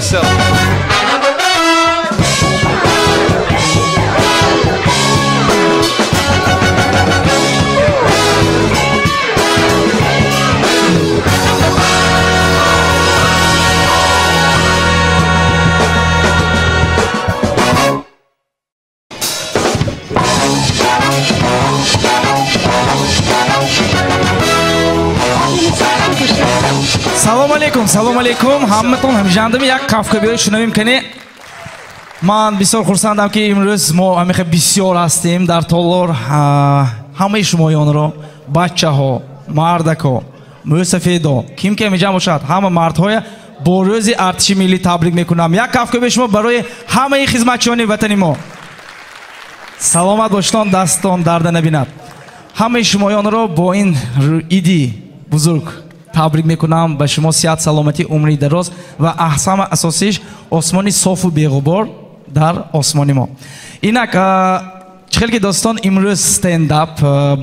yourself. Салом алейкум, ҳаматон ҳамҷандами як кафкабиёи шунавим кани. Ман бисёр хурсандам ки имрӯз мо ҳамиха бисёр ҳастем дар толор ҳамаи шумоёнро, бачаҳо, мардако, мӯсафедо, ким ки ҳамиҷам бошад, ҳама мардҳоя бо рӯзи артиши миллӣ табрик мекунам. Як кафкабиёи шумо барои ҳамаи хизматчиёни ватани мо. Саломат бошитон, дастон дарда набинад. ҳамаи шумоёнро бо ин иди бузург табрик мекунам. ба шумо сиҳат, саломатӣ, умри дароз ва ҳама асосиш осмони софу беғубор дар осмони мо. Инак чӣ хел ки достон имрӯз стендап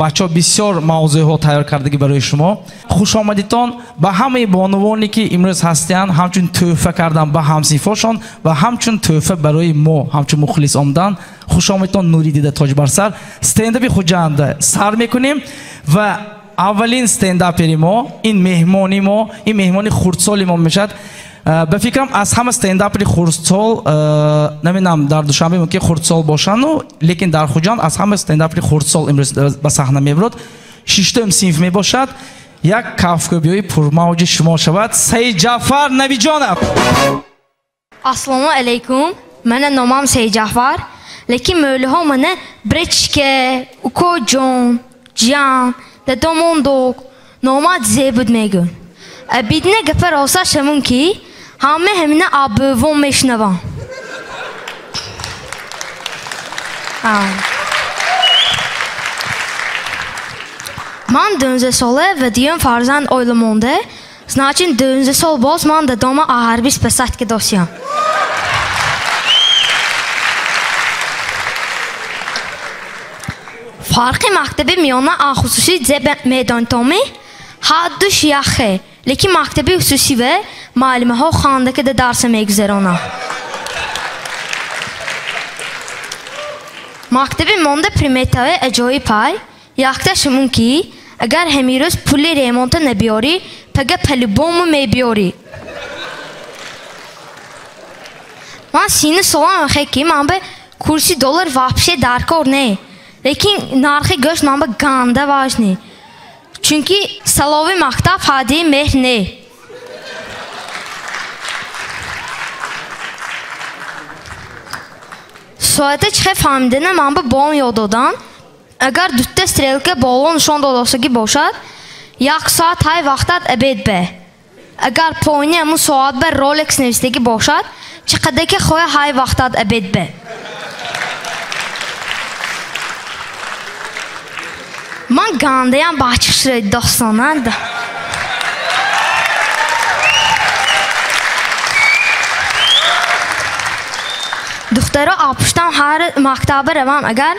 бачаҳо бисёр мавзӯъҳо тайёр кардаги барои шумо. Хушомадитон ба ҳамаи бонувоне ки имрӯз ҳастанд, ҳамчун тӯҳфа кардан ба ҳамсинфошон ва ҳамчун тӯҳфа барои мо ҳамчун мухлис омдан. Хушомадитон Нури Дида Тоҷ бар сар. Стендаби хуҷанда сар мекунем ва аввалин стендапери мо, ин меҳмони мо, ин меҳмони хурдсоли мо мешад. ба фикрам аз ҳама стендапери хурдсол, намедонам дар Душанбе мумкин хурдсол бошану, лекин дар Хуҷанд аз ҳама стендапери хурдсол имрӯз ба саҳна мебурад. шиштум синф мебошад. Як кафкабиёи пурмавҷи шумо шавад. Саид Ҷаъфар Навиҷонов. Ассалому алейкум. Мана номам Саид Ҷаъфар, лекин мӯлиҳо мана бречке, укоҷон, ҷан дадомондок номад зебуд мегӯн. Бидне гапа роста шамун ки ҳама ҳамина абувон мешнавам. Ман 12 сола ва диюм фарзанд оила монда. Значит 12 сол боз ман дадома аҳарбис пасатки досиям. фарқи мактаби миёна хусусӣ зеб медонтоми ҳаддуш яхе, лекин мактаби хусусӣ ва муаллимаҳо хандака да дарса мегузаронанд. мактаби монда приметаи аҷоибай. Якта шумун ки агар ҳамин рӯз пули ремонта набиёрӣ, пага по-любому мебиёрӣ. ман сини солам хе ки ман ба курси доллар вообще даркор не. Лекин нархи гӯшт ман ба ганда важне. Чунки салови мактаб ҳадияи меҳр не. соата чӣ хел фаҳмидана ман ба бом ёд додан. Агар дута стрелка боло нишон додасагӣ бошад, 1 соат ҳай вақтат абед бе. Агар поини ҳамун соат ба Rolex навистагӣ бошад, чӣ қадар ки хоҳа ҳай вақтат абед бе. ман гандаям бачишра достонанд. духтаро апуштам ҳар мактаба равам, агар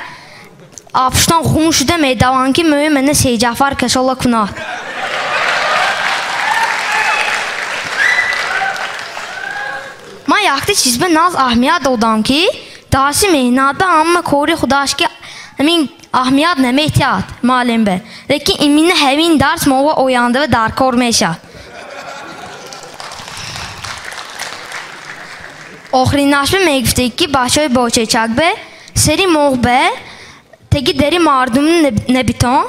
апуштам хун шуда медаванд ки мӯи мана Саид Ҷаъфар кашола кунад. ман якта чиз ба наз аҳамият додам ки дарси меҳнат ба ҳама кори худаш ки ҳамин аҳамият наметиҳад маълим бе. лекин имина ҳамин дарс мо ва оянда даркор мешад. охирин нашба мегуфтед ки бачаҳои бочечак бе сари моғ бе таги дари мардум набитон,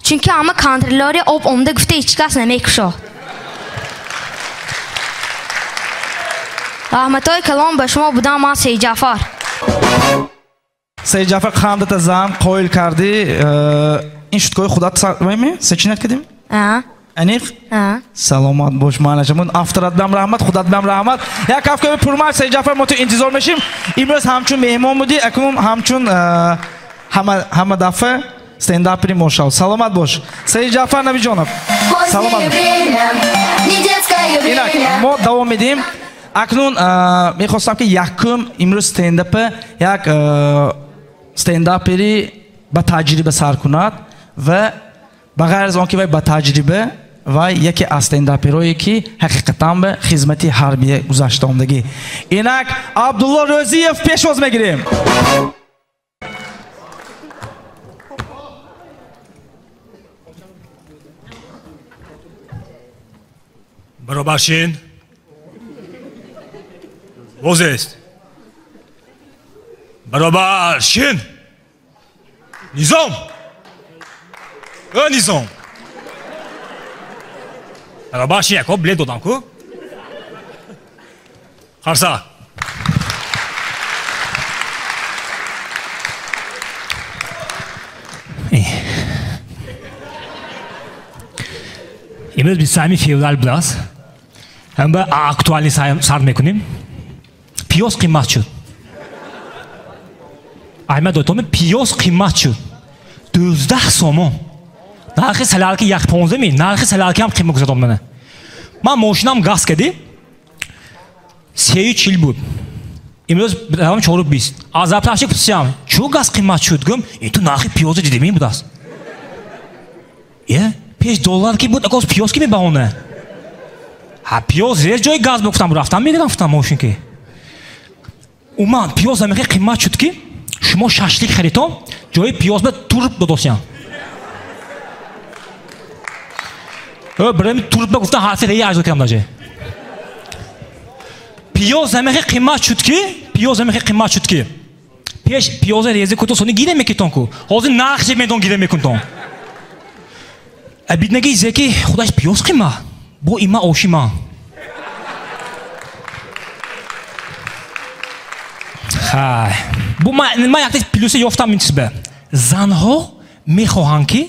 чунки ҳама контролёри об омда гуфта ҳеҷ кас намекушад. раҳматҳои калом ба шумо будам. ман Саид Ҷаъфар. Саид Ҷаъфар хандата зан қоил карди. ин шуткои худат сечинат кардим? Аниқ? Саломат бош манашамун. Афтарат бам раҳмат, худат бам раҳмат. Як кафкаби пурмар Саид Ҷаъфар мо ту интизор мешим. Имрӯз ҳамчун меҳмон будӣ, акнун ҳамчун ҳама дафъа стендапери мо шав. Саломат бош. Саид Ҷаъфар Навиҷонов. Саломат бош. Инак мо давом медиҳем. Акнун мехостам ки якум имрӯз стендапа як стендапери ба таҷриба сар кунад ва ба ғайр аз он ки вай ба таҷриба و یکی از استنداپیرویی که حقیقتاً به خدمتی حربی گذاشته اومدگی. اینک عبدالله رزیف پیشواز میگیریم. برابرشین. واضح است. برابرشین. نظام. نظام. برابرشین یکو بلد دادم کو. خرسا. امروز 20 فевраль بود. هم به اکتوالی سر میکنیم. پیاز قیمت شد. احمد دوتوم پیاز قیمت شد. 12 سومون. نرخ سلاکی یک 15 می. نرخ سلاکی هم قیمت گذاشتم منه. من ماشینم گاز کردی. 340 بود. امروز روم 420. از اپلاشی پرسیدم. چه گاز قیمت شد گم؟ این تو نرخ پیاز دیدی می بود است. یه $5 کی بود؟ اگه پیاز کی می باونه؟ ها پیاز یه جای گاز بگفتم رفتم میگرفتم ماشین که. اومد پیاز هم قیمت شد که شما ششلیک خریدم جای پیاز به تورب دادوسیان. برای تورب بگفتم حرفی دیگه عرض کردم داجه. پیاز هم قیمت شد که پیاز هم قیمت شد که پیش پیاز ریزی کتو سونی گیره میکردم کو. حاضر نخجه میدون گیره میکردم. ابید نگی زکی خودش پیاز قیمت. با ایما آشیما. های. با من یکی پلیسی یافتم این چیزه. زنها میخواهند که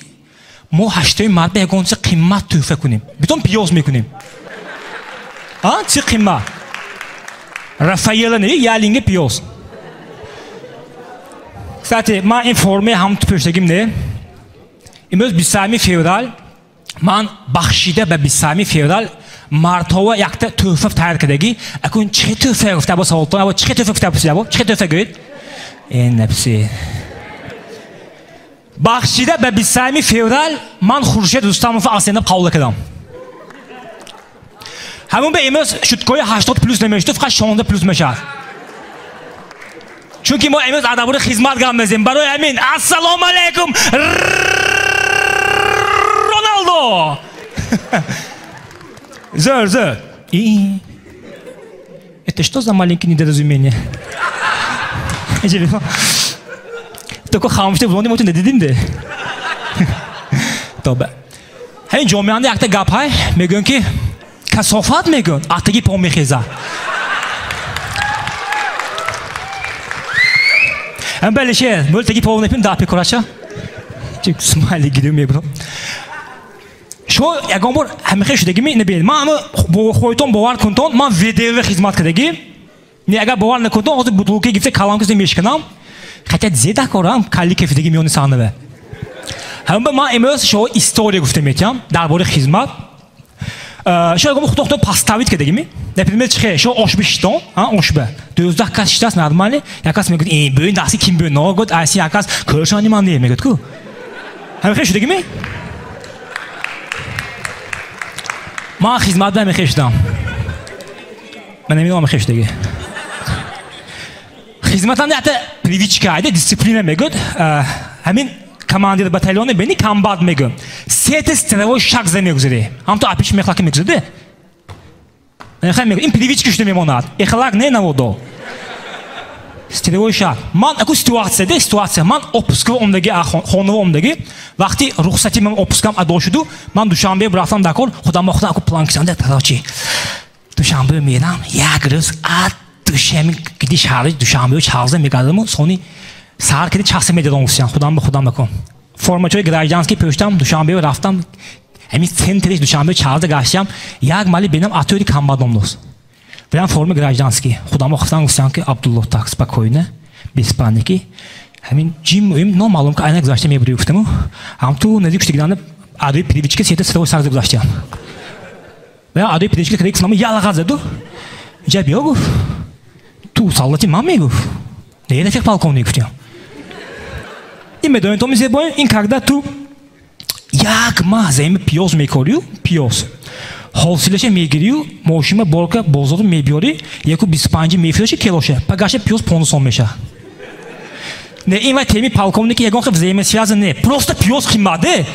ما هشتای مرد به یکانچه قیمت توفه کنیم. بیتون پیاز میکنیم. چی قیمت؟ رفایل نه یا لینگ پیاز. ساعتی من این فرمی هم تو پشتگیم نه. امروز 20 فevral من بخشیده به 20 فevral مردها یک توفه تایید کردگی. اکنون چه توفه گفته با سوالتون؟ اما چه توفه گفته بسیار با؟ چه توفه گوید؟ این نفسی. بخشیده به 20 فevral من خورشید دوستم رو آسیانه قابل کردم. همون به امروز شدگاه 80 پلوس نمیشته فقط 16 پلوس میشه. چون که ما امروز ادبار خدمت گام بزنیم برای همین السلام علیکم رونالدو. زر. Это что за маленькие недоразумения? Только хамште блонди мотун дедим де. Добре. همین جامعه یک تا گپ های میگن که کثافت میگن اتگی پا میخیزه. هم بلشه مولتگی پا نپیم داپی کراچا. چه سمالی گیریم میبرم. شو یکم بار همیشه شدگی می نبید. من با خودتون باور کنتون من ویدیو خدمت کردگی. نه اگر باور نکنتون از بطولکی گفته کلام کسی میشکنم. خیلی زیاده کارم کلی کفیدگی میونی سانه. هم به من امروز شو استوری گفته میتونم درباره خدمت. شو اگه خودتون پاستاویت کردگی می. نپیدم چه شو آش بیشتون آش به 12 کاش شداس نرماله. یکاس میگه این بین دستی کیم بین نگود آسی یکاس کرشانی من نمیگه کو. همیشه شدگی می. ما خدمت به میخشدم. من نمیدونم میخشدگی. خدمتم نه تا پریویچکا ایده دیسپلینه میگود. همین کماندیر باتالون بینی کامبات میگم. سیت استرو شاک زمیگذاره. هم تو آپیش میخلاقی میگذاره. من خیلی میگم این پریویچکش نمیموند. اخلاق نه نبودو. استرو شاک. من اکو سیتواسیه من اپسکو اومدگی خانه اومدگی وقتی رخصتی من اپسکم اداشدو من دوشنبه برفتم دکار خودم اکو پلانکسنده تراچی دوشنبه میرم یک روز دوشنبه گیدی شهر دوشنبه 14 میگردم سونی سر کردی چخصه میدادم اوسیان خودم به خودم بکن فرماچوی گراجانسکی پشتم دوشنبه رفتم همین سنتریش دوشنبه 14 گشتم یک مالی بینم اتوری کامبادم دوست برام فرم گراجانسکی خودم خودم اوسیان که عبدالله تاکس پاکوینه بیسپانیکی همین جیم ایم نامالوم که aynı گذاشته میبری گفتم هم تو نزدیک شدگیدن ادوی پریویچکی سیت سرو سرز گذاشتم و ادوی پریویچکی کلیک سلام یالا زدو جاب یو تو سالتی من میگو نه دفعه полковник گفتم این میدونی تو میشه باید این когда تو یک ماه زمین پیاز میکاریو پیاز حاصلش میگیریو ماشین بالکا بازار میبیاری یکو 25 میفروشه کیلوشه پگاش پیاز 500 میشه نه این وقت تیمی полковник ягон хеб взаимосвязаны просто پیاز قیمته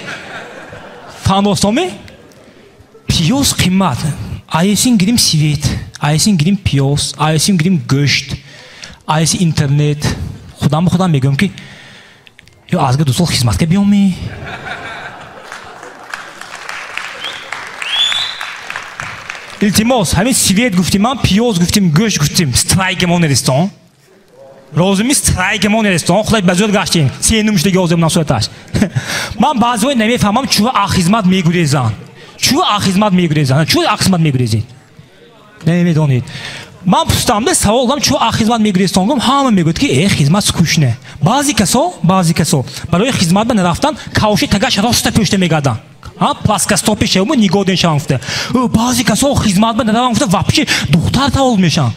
فهمیدی پیاز قیمت ayesин girim svet ayesin girim پیاز ayesin girim گوشت ayesин اینترنت خودم میگم که یا از دوستان خدمت که بیامی التماس همین سویت گفتیم من پیاز گفتیم گوشت گفتیم استرایکمون نرستان روزمی استرایکمون نرستان خدای بزرگ گشتیم سی نمیشه گازم نصورتش من بعضی وقت نمیفهمم چوه آخیزمت میگریزن چوه آخیزمت میگریزن چوه آخیزمت میگریزید نمیدونید من پستامده سوال دارم چوه آخیزمت میگریزن گم همه میگوید که ای خدمت سکوشنه بعضی کسا برای خدمت من رفتن کاوشی تگاش راست پشت میگردن плоскостопи шему нигоден шанфте баъзе касо хизмат ба надавам гуфта вообще духтар тавол мешан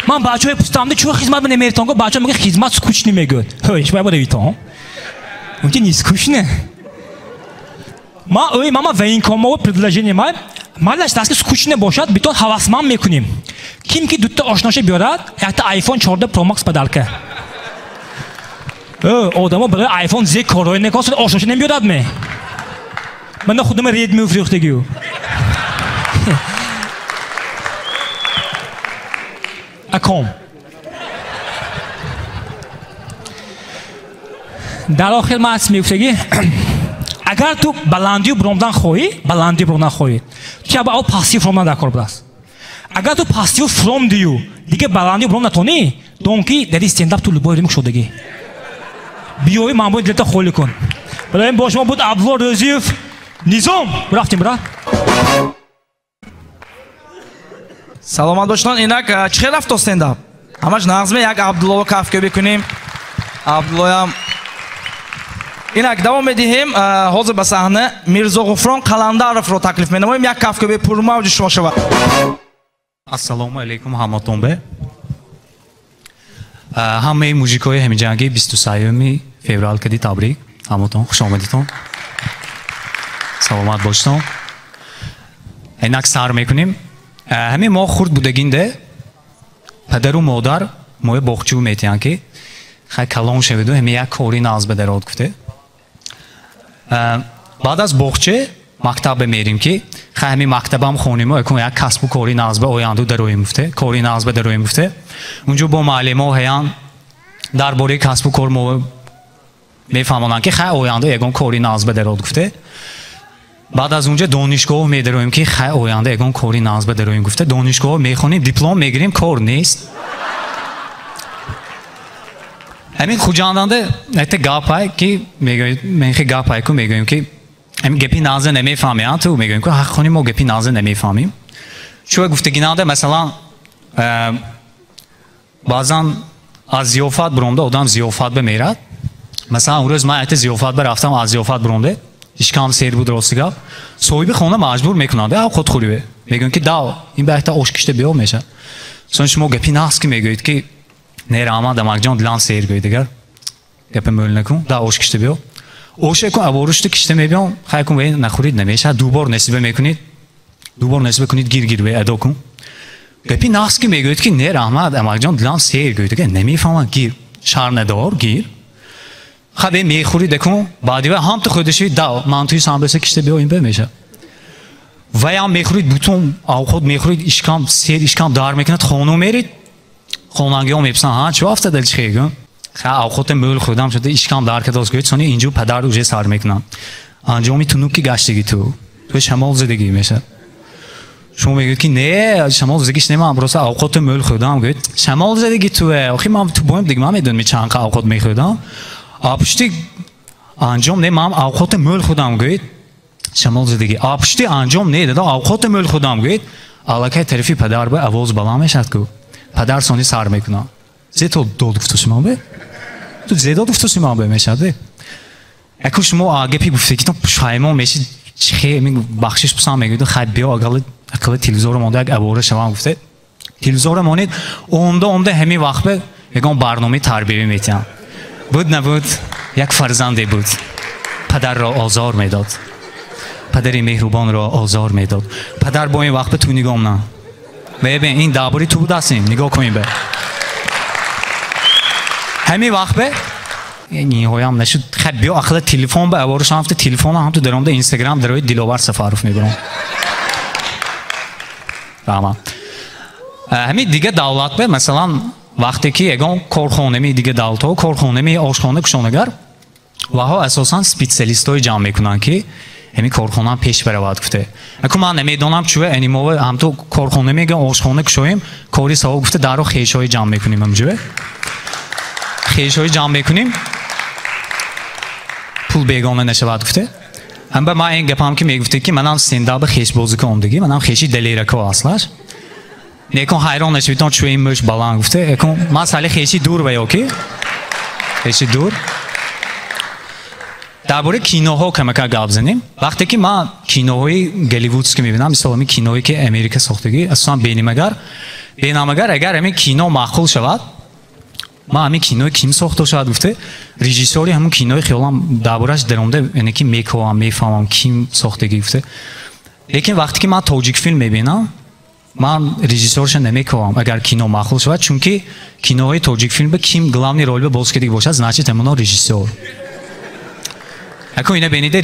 ман бачаҳои пустамда чӯ хизмат ба намеретон го бачаҳо мегӯяд хизмат скучни мегӯяд ҳоиш бай бодавитон унки не скучне мама военкомово предложение май малаш даст ки скучне бошад битон ҳавасманд мекунем ким ки дутта ошноша биёрад якта iPhone 14 Pro Max падалка одамо барои iPhone зе корҳои некасад ошноша намебиёрад ме ман худам Redmi фурӯхтагию аком дар охир ман ҳаст мегуфтаги агар ту баландию бурондан хоҳӣ чӣ ба пассив ромдан дар кор будааст агар ту пассив фромдию дига баландию бурон натонӣ донки дар стендап ту любой римк шудагӣ биёи маъмули дилта холӣ кун барои бо шумо буд абдулло рӯзиев низом рафтем бра саломат бошон инак чӣ хел рафто стендап ҳамаш нағзме як абдуллоро кафкӯбӣ кунем абдуллоям инак давом медиҳем ҳозир ба саҳна Мирзо Ғуфрон Қаландаровро таклиф менамоем як кафкӯбӣ пурмавҷи шумо шавад ассалому алайкум ҳаматонбе ҳамаи мужикои ҳамиҷанги 23 феврал кади табрик ҳаматон хушомадитон саломат бошитон инак сар мекунем ҳамин мо хурд будагинде падару модар мои боғчу метиҳанд ки хай калон шавиду ҳамин як кори нағз ба дарод гуфте баъд аз боғча мактабе мерим ки хай ҳамин мактабам хонимо якун як касбу кори нағз ба оянду дароем гуфте кори нағз ба дароем гуфте унҷо бо муаллимо ҳаян дар бораи касбу кор мо мефаҳмонанд ки хай оянда ягон кори нағз ба дарод гуфте баъд аз унҷа донишгоҳ медароем ки хай оянда ягон кори нағз ба дароем гуфте донишгоҳ мехонем диплом мегирем кор нест ҳамин хуҷанданда якта гапай ки мен хе гапай ку мегӯем ки ҳамин гапи нағзе намефаҳмем ту мегӯем ки ҳаққони мо гапи нағзе намефаҳмем чӯ гуфтагинанда масалан баъзан аз зиёфат буромда одам зиёфат ба мерад масалан он рӯз ман якта зиёфат ба рафтам аз зиёфат буромда ишкам сер буд рости гап соҳиби хона маҷбур мекунанд овқот хӯриве мегӯям ки дав ин ба якта ош кишта биё меша сон шумо гапи нағз ки мегӯед ки нерама дамакҷон дилан сер гӯед агар гапи мӯл накун да ош кишта биё оше кун аборушта кишта мебиём хай кун ве нахӯрид намеша дубор насиба мекунид дубор насиба кунид гир ве адо кун гапи нағз ки мегӯед ки нерама дамакҷон дилан сер гӯед агар намефаҳмад гир шарнадор гир хабе мехӯрид акун баъди ва ҳам ту худаши да ман туи самбеса кишта биё ин бе меша ваям мехӯрид бутун авхот мехӯрид ишкам сер ишкам дар мекунад хону мерид хонангиҳо меписанд ҳа чӣ афтадал чӣ хегӯ ха авхота мӯл хӯрдам шуда ишкам дар кардоз гӯед сони инҷо падар уже сар мекунанд анҷоми тунук ки гаштагӣ ту шамол задагӣ меша шумо мегӯед ки не шамол задагиш немам просто авхота мӯл хӯрдам гӯед шамол задагӣ туе охи ман ту боем дига ман медонам чанд қа авхот мехӯрдам апушти анҷом не ман авхота мӯл хӯрдам гӯед шамол задагӣ апушти анҷом не дада авхота мӯл хӯрдам гӯед аллакай тарафи падар ба авоз баланд мешад ку падар сони сар мекунад зето дод гуфтуси ман бе ту зедод гуфтуси ман бе мешаде яку шумо гапи гуфтагитон пушаймон мешид чихе бахшиш писанд мегӯед хай биё акала телевизора монда як абора шавам гуфте телевизора монед омда ҳамин вақт бе میگم برنامه تربیتی میتیم بود نبود یک فرزندی بود پدر را آزار میداد پدری مهربان را آزار میداد پدر با این وقت به تو نگاه نه ببین این درباره تو بود هستیم نگاه کنیم به همین وقت به این هایم نشد خب بیا اخلا تلفن به اوارش هم تلفن هم تو درام ده اینستاگرام دروی دیلوبر سفارف میبرم تمام همین دیگه دولت به مثلا وقتی که اگه کارخانه می دیگه دولت ها کارخانه می آشخانه کشانگر و ها اساساً سپیشالیست های جمع میکنن که همین کارخانه هم پیش برود گفته اگه من نمیدونم چوه انیمو هم تو کارخانه میگه آشخانه کشویم کاری سوا گفته در رو خیش های جمع میکنیم همجوره خیش های جمع میکنیم پول بیگانه نشود گفته هم به ما این گپم که میگفته که منم استنداپ خیش بازی کنم دیگه منم خیشی دلیرکو اصلاش نیکون حیران نشویدن چوه این مش بالان گفته اکون مسئله خیشی دور بیا کی خیشی دور درباره کینوها کمک گپ بزنیم وقتی که ما کینوهای گلیوودز که میبینم مثلا می کینوهایی که امریکا ساختگی اصلا بینامگر اگر همین کینو معقول شود ما همین کینوی کیم ساخته شود گفته رژیسوری همون کینوی خیالم دربارش درونده یعنی که میکوام میفهمم کیم ساختگی گفته لیکن وقتی که من تاجیک فیلم میبینم من رژیسورش نمیکنم اگر کینو معقول شود چون که کینوهای تاجیک فیلم به کیم главный роль به باز کردی باشد значит همون رژیسور اگه اینا بینیده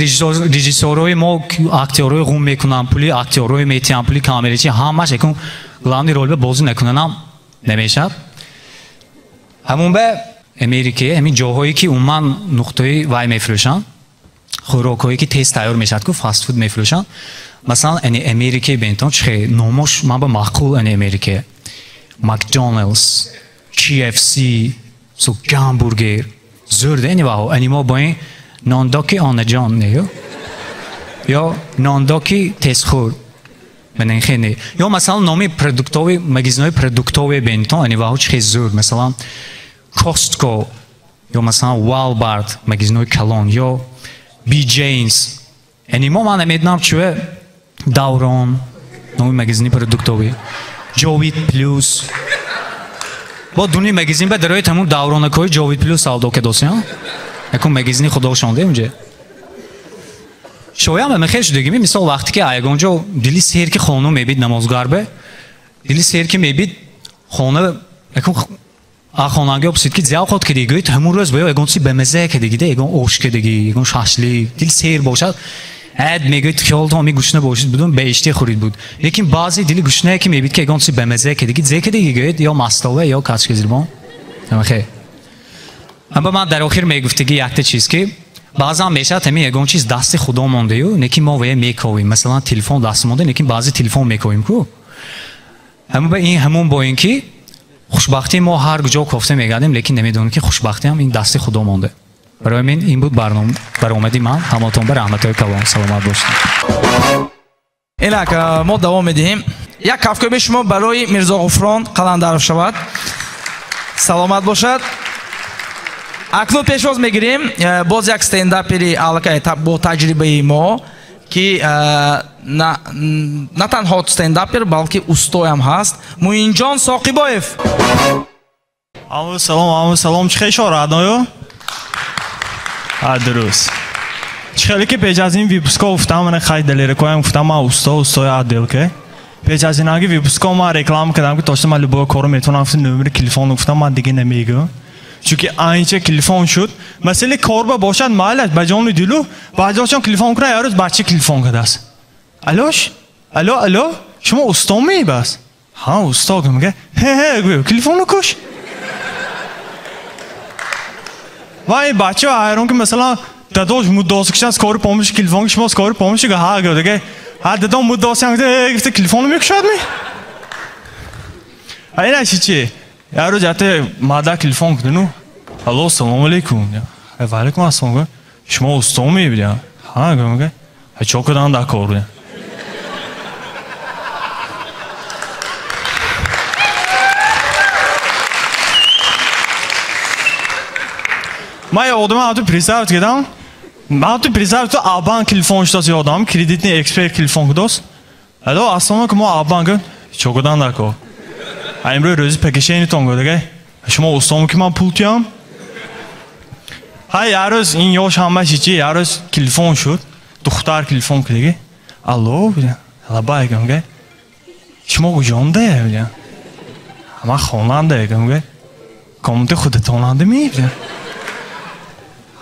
رژیسورهای ما اکتورهای قوم میکنن پولی اکتورهای میتیان پولی کامریچی همش اگه главный رول به بازی نکنن نمیشه همون به امریکه همین جاهایی که عموما نقطه وای میفروشن خوراکایی که تست تیار میشد که فاست فود میفروشن مثلا ان امریکه بینتون چه نامش ما به معقول ان امریکه مکدونالدز KFC سو گامبورگر زرد اینی واو انیما با این نانداکی آنجان نیو یا نانداکی تسخور من خیلی یا مثلا نامی پروداکتوی مگزینای پروداکتوی بینتون اینی واو چه زرد مثلا کوستکو یا مثلا والبارت مگزینای کلون یا بی جینز انیما من نمیدونم چه دوران نامی مگزینی پروداکتوی جاوید پلوس با دونی مگزین به درای تمام دوران کوی جاوید پلوس آلدو که دوستان اکون مگزینی خدا شونده اونجا شویم هم خیلی شده گیمی مثال وقتی که ایگونجا دیلی سیر که خانو میبید نمازگار به دیلی سیر که میبید خانه اکون خانگی بسید که زیاد خود کدیگی همون روز باید ایگونسی به مزه کدیگی ده ایگون اوش کدیگی ایگون شاشلی دیلی سیر باشد اد میگوید خیال تو می گوشنه باشید بدون بهشتی خورید بود لیکن بعضی دیلی گوشنه که میبید که ایگونسی به مزه کدیگی زی کدیگی یا مستوه یا کاش کزیربان نمیخه اما من در آخر میگفتگی یک چیز که بعضا میشه تمی یگان چیز دست خدا مونده یو نکی ما وی میکویم مثلا تلفن دست مونده نکی بعضی تلفن میکویم کو اما به این همون با اینکه خوشبختی ما هر جا گفته میگردیم لیکن نمیدونیم که خوشبختی هم این دست خدا مونده برای من این بود برنامه من همتون به رحمت کلام سلامت باشید اینک ما دوام میدیم یک کافکوی شما برای میرزا غفران قلندرов شود سلامت باشد اکنون پیشواز میگیریم باز یک استنداپری علاقه با تجربه ما که نه تنها استنداپر بلکه استاد هم هست موین جان ساقیباев سلام چه خیلی رادنایو درست چه که پیش از این ویپسکا گفتم من خیلی دلیره کویم گفتم ما استاد عادل که پیش از این اگه ویپسکا ما رکلام کردم که داشتم من لبو کارو میتونم گفتم نمره تلفن گفتم من دیگه نمیگم چونکه اینجا تلفن شد مسئله کار باشد مالت بجان دیلو بعضیاشون تلفن کنه یه روز بچه تلفن کرده است الو شما استاد می بس ها استاد میگه هه تلفن کش وای بچه ایران که مثلا داداش مدرسکش کار پامش تلفن شما کار پامش که ها دیگه ها دادم مدرسه گفته تلفن میکشد می اینا چی یه روز جاته مادر تلفن کردنو الو سلام علیکم و علیکم السلام شما استاد میبینید ها میگه چه کدام دا کار ما یادم تو پریزرت کردم ما تو پریزرت تو آبان تلفن شد یادم کردیتنی اکسپرت تلفن کردوس الو السلام علیکم آبان چه کدام دا کار امروز روزی پکیشینی تونگو دیگه شما استامو که من پولتیم های یه روز این یاش همه چیزی یه روز تلفن شد دختر تلفن کرده الو حالا باید گه شما کجانده بودیم همه خوننده گه کامنت خودت خوننده می بودیم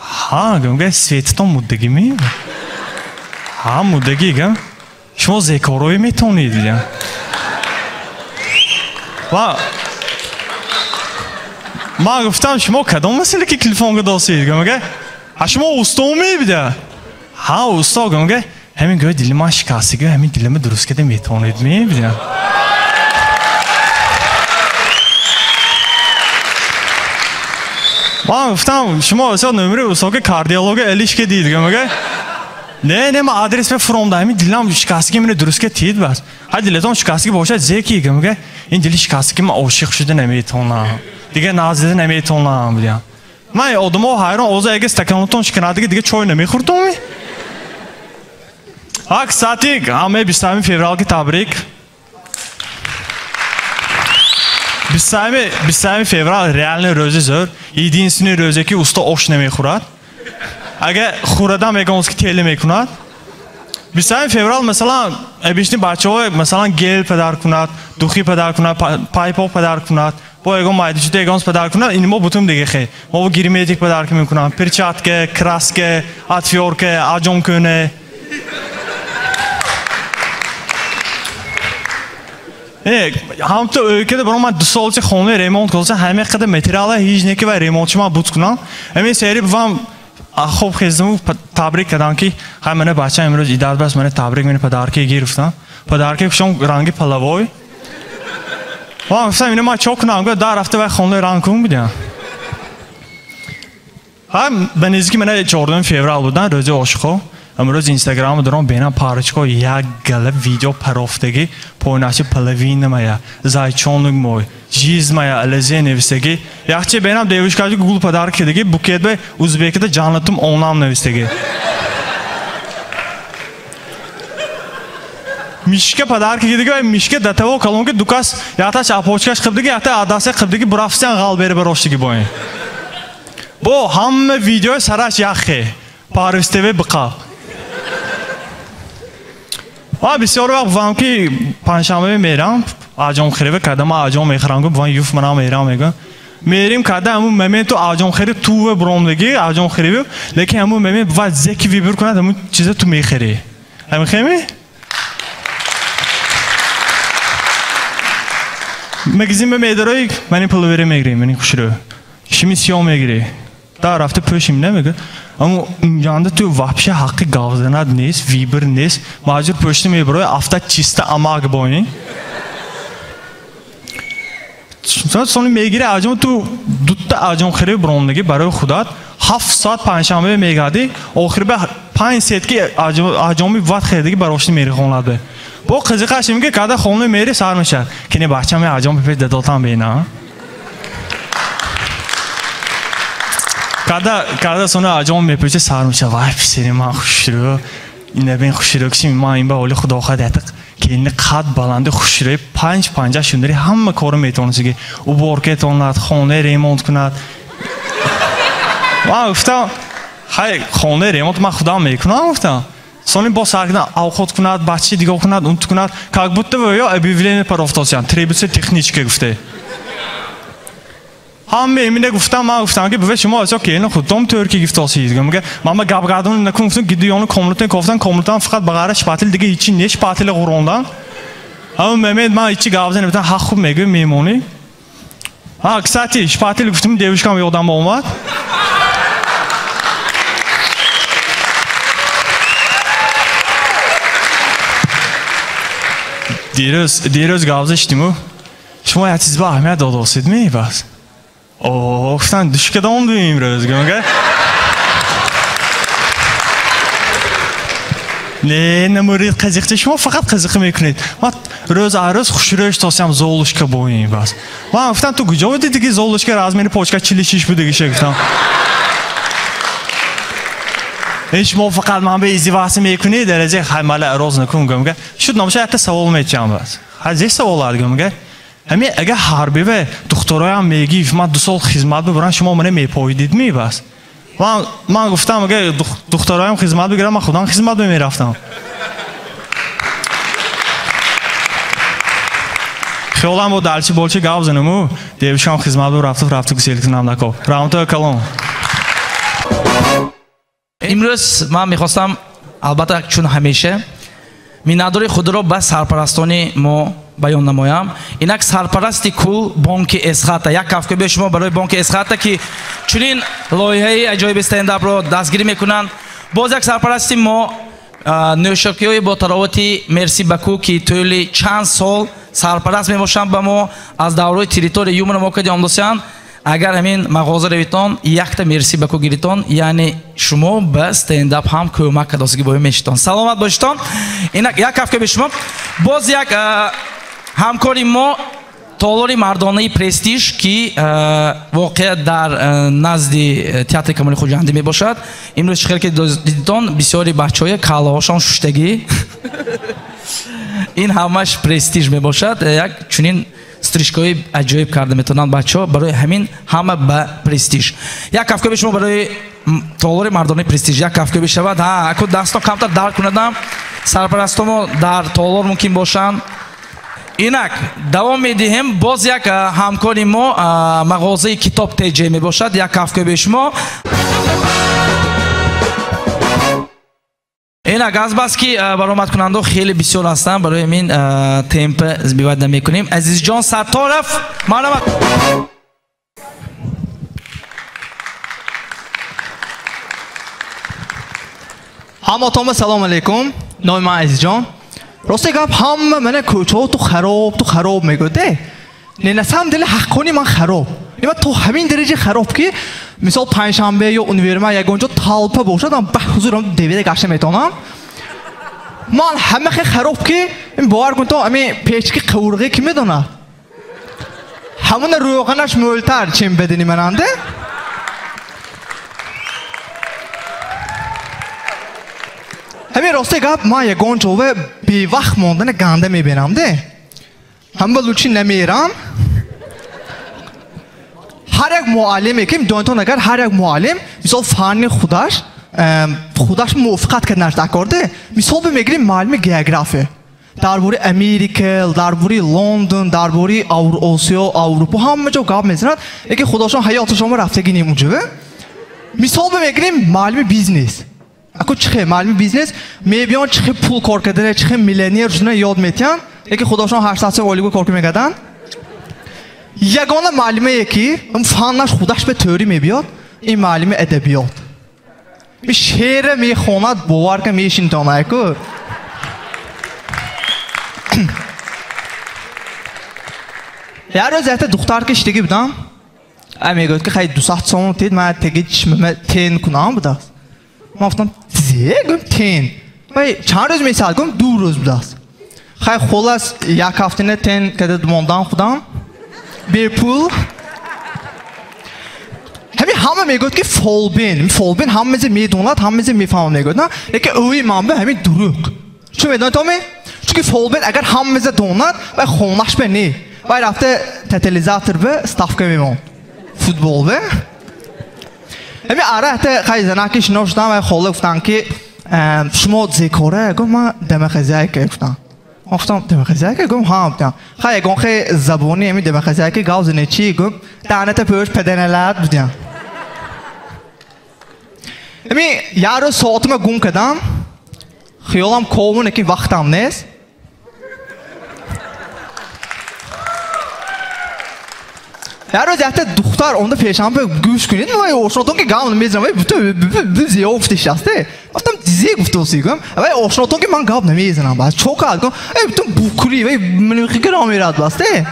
ها گه سویتتان مدگی می بودیم ها مدگی گه شما زکاروی میتونید بودیم و ما گفتم شما کدام مسئله که تلفن داشتید گه شما استامی بوده ها استا گه همین گوی دل ما شکسته گه همین دل ما درست کده میتونید می بودیم ما گفتم شما اصلا نمره استا که کاردیولوگ الیش که دید گه نه ما آدرس به فرام داریم دلم شکسته من درست که تید بس هر دلتون شکسته باشه زکی گه این دلی شکسته من عاشق شده نمیتونم دیگه نازده نمیتونم بودیم من آدمو حیران اوضاع اگه استکانتون شکنه دیگه چای نمیخوردم ها کساتی همه 20 فوریه که تبریک 20 فوریه ریال روزی زور یدینسینی روزی که usta oş نمیخورد اگه خوردم میگم که تیلی میکند 20 فوریه مثلا بیشتر بچه‌ها مثلا گل پدر کند دوخی پدر کند پایپ پدر کند با اگه مایدیچ دیگانس پدر کند این ما بتوم دیگه خی ما گیرمیتیک پدر که میکنم پرچاتکه کراسکه اتفیورکه آجام کنه هم تو ülkede برام من 2 سال خونه ریمونت کردم همه قدر متریال هیچ نکی و ریمونت ما بود کنم همین سری بفهم خوب خیزم تبریک کردم که همه بچه امروز ایداد بس من تبریک من پدرکی گرفتم پدرکی شون رنگی پلاوی وام گفتم اینو ما چوک نام گفت در هفته و خونه رنگ کن بودم هم به نزدیکی من 14 فوریه بودن روز عاشقو امروز اینستاگرام دارم بینم پارچکو یک گله ویدیو پروفتگی پوناچی پلوین نمایا زایچونلوگ موی جیز مایا الزی نویستگی یخچه بینم دیوشکاجی گول پدر کردگی بوکیت به ازبکیت جانلتم اونام نویستگی میشکه پدر کردگی و میشکه دتاو کلون که دوکاس یا تا چاپوچکاش خبدگی یا تا آداسه خبدگی برافسیان غال بره بروشتگی باین با هم ویدیو سراش یخه پارستوی بقا بسیار وقت بفهم که پنجشنبه میرم آجام خریده کردم آجام میخرم گفت وان یوف منام میرم میگم میریم کردم همون ممنون تو آجام خرید تو برام دیگه آجام خریده لیکن همون ممنون باید زکی ویبر کنه همون چیزا تو میخری همین خیمی مگزین به میدارای منی پلویره میگیریم منی خوش رو شیمی سیاه میگیری در رفته پوشیم نمیگه اما yanında tu vapşe hakkı gavzanad nes, vibir nes, macur pöştü mebroy afta çiste amag boyun. Sonra megire acım tu dutta acım khire bromdagi baroy khudat 7 saat panşanbe megadi oxir be 5 saat ki acımı vat khidagi baroshni meri xonladi. Bu qiziqashim ki kada xonli meri sarmishar. Kini bahchame acım pe dadoltan beyna. Kada sonra acım mepeçe sarmışa vay piseni man xuşru ine ben xuşru ki man in ba oli xudo xadat kelini qad balandi xuşru 5-5 shundari hamma korim metonsiga u borket onlat xone remont kunat va ufta hay xone remont ma xudo mekunam ufta sonra bo sargdan avqot kunat bachchi digo kunat unt kunat как будто вы yo объявление по автосян требуется технически гуфте همه ایمینه گفتم که به شما اصلا که اینو خودم ترکی گفتاسید میگه من گابگادون نکنم گیدیونو کاملتن فقط بغارش پاتل دیگه هیچی نیست پاتل قروندن اما ممد ما هیچی گابزن نمیتونم حق خوب میگه میمونی ها کساتی پاتل گفتم دیوشکم یادم اومد دیروز گابزشتیمو شما یه چیز با اهمیت داداسید می بس گفتن düşük adam duyayım biraz gel. Ne murid kazıktı şuma fakat kazıkı mekunit. Mat roz aroz xuşroş tosam zoluşka boyun bas. Va guftan tu gujo dedi ki zoluşka razmeni poçka çilişiş bu degi guftan. Hiç mo fakat man be izivası mekunit derece hamala roz nakun gumga. Şu namşa hatta savol meteceğim bas. Hazır savollar gumga. Hemi eğer harbi ve دخترایم میگی من 2 سال خدمت ببرم شما منو میپاییدید می بس من گفتم اگه دخترایم خدمت بگیرم من خودم خدمت میرفتم خیالم با دلچی بالچی گاو زنمو دیوشم خدمت رو رفته گسیلت نام نکو رامتا کلام امروز من میخواستم البته چون همیشه میناداری خود را به سرپرستانی ما بیان نمایم اینک سرپرستی کل بانک اسخات یک کافه به شما برای بانک اسخات که چنین لایحه عجایب استنداپ رو دستگیری میکنن باز یک سرپرستی ما نوشرکی با تراوتی مرسی بکو که طولی چند سال سرپرست میباشند به ما از دوره تریتوری یومن موقع آمدوسیان اگر همین مغازه رویتان یک تا مرسی بکو گیریتان یعنی شما به استنداپ هم کمک کداسگی باید میشتان سلامت باشتان این یک کافه به شما باز یک همکاری ما تالاری مردانه پرستیژ که واقع در نزد تئاتر کمال خوجندی می باشد امروز خیلی که دیدتان بسیاری بچهای کلاهاشان شوشتگی این همش پرستیژ می باشد یک چنین استریشکای عجایب کرده میتونن بچه‌ها برای همین همه به پرستیژ یک کافه به شما برای تالاری مردانه پرستیژ یک کافه بشود ها اكو دستان کمتر در کندم سرپرستان در تالار ممکن باشن اینک دوام میدیم باز یک همکاری ما مغازه کتاب تیجه می باشد یک کافه به شما اینک از بس که برآمد کننده خیلی بسیار هستن برای همین تمپ بیاد نمیکنیم عزیز جان سرطرف مرحبا هماتون سلام علیکم نام من عزیز جان راستی گپ هم من کوچه تو خراب میگوده نه نسام دل حق کنی من خراب اینا تو همین درجه خراب که مثال پنجشنبه یا اونورما یا اونجا طالپه باشد من به حضورم دیوید گشته میتونم من همه خراب که این باور کن تو همین پیچکی قورقی کی میدونه همون روغنش مولتر چیم بدینی مننده همین راستی گپ ما یگان جوه بی وقت موندن گنده میبینم ده هم بلوچی نمیرم هر یک معلمی که دانتون اگر هر یک معلم مثال فن خودش موافقت کنه نکرده مثال بمیگیریم معلم گیوگرافی درباره امریکا درباره لندن درباره آسیا اروپا همه جا گپ میزنن یکی خداشون حیات شما رفتگی نیمونجوه مثال بمیگیریم معلم بیزنس اكو چه معلم بیزنس میبیان چه پول کار کرده چه میلیونر جونه یاد میتین یکی خداشون هر ساعت اولیگو کار میگردن یگانه معلمه یکی اون فنش خودش به تئوری میبیاد این معلم ادبیات می شعر میخواند باور که میشین تا اكو یه روز یه دختر که اشتگی بودم میگوید که خیلی 200 سوم تید من تگی چشمه تین کنم بوده ما گفتم گم تین وای چند روز میسال گم 2 روز بود است خیلی خلاص یک هفته نه تین کده موندم خودم بی پول همه میگوید که فولبین همه میدونند همه میفهمند میگوید نه یکی اوی منبع همین دروغ چون میدونید تومی چون که فولبین اگر همه دونند و خونش به نی و رفته تتلیزاتر به استافکه میمون فوتبال به همین آره خیلی زنکیش نوشتم و خاله گفتن که شما ذکره گفت من دمخزایی که گفتم گفتم دمخزایی که گفت ها بودم خیلی گفت زبونی همین دمخزایی که گاوز نچی گفت دهنت پوش پدنلات بودم همین یه روز ساعتم گم کردم خیالم کومونه که وقتم نیست یه روز یه دختر اونده پیشم به گوش کنید وای آشناتون که گام نمیزنم وای تو زیافتش هسته گفتم دیزی گفته گم وای آشناتون که من گام نمیزنم بعد چوکات گم ای تو بوکری وای من خیلی میراد باسته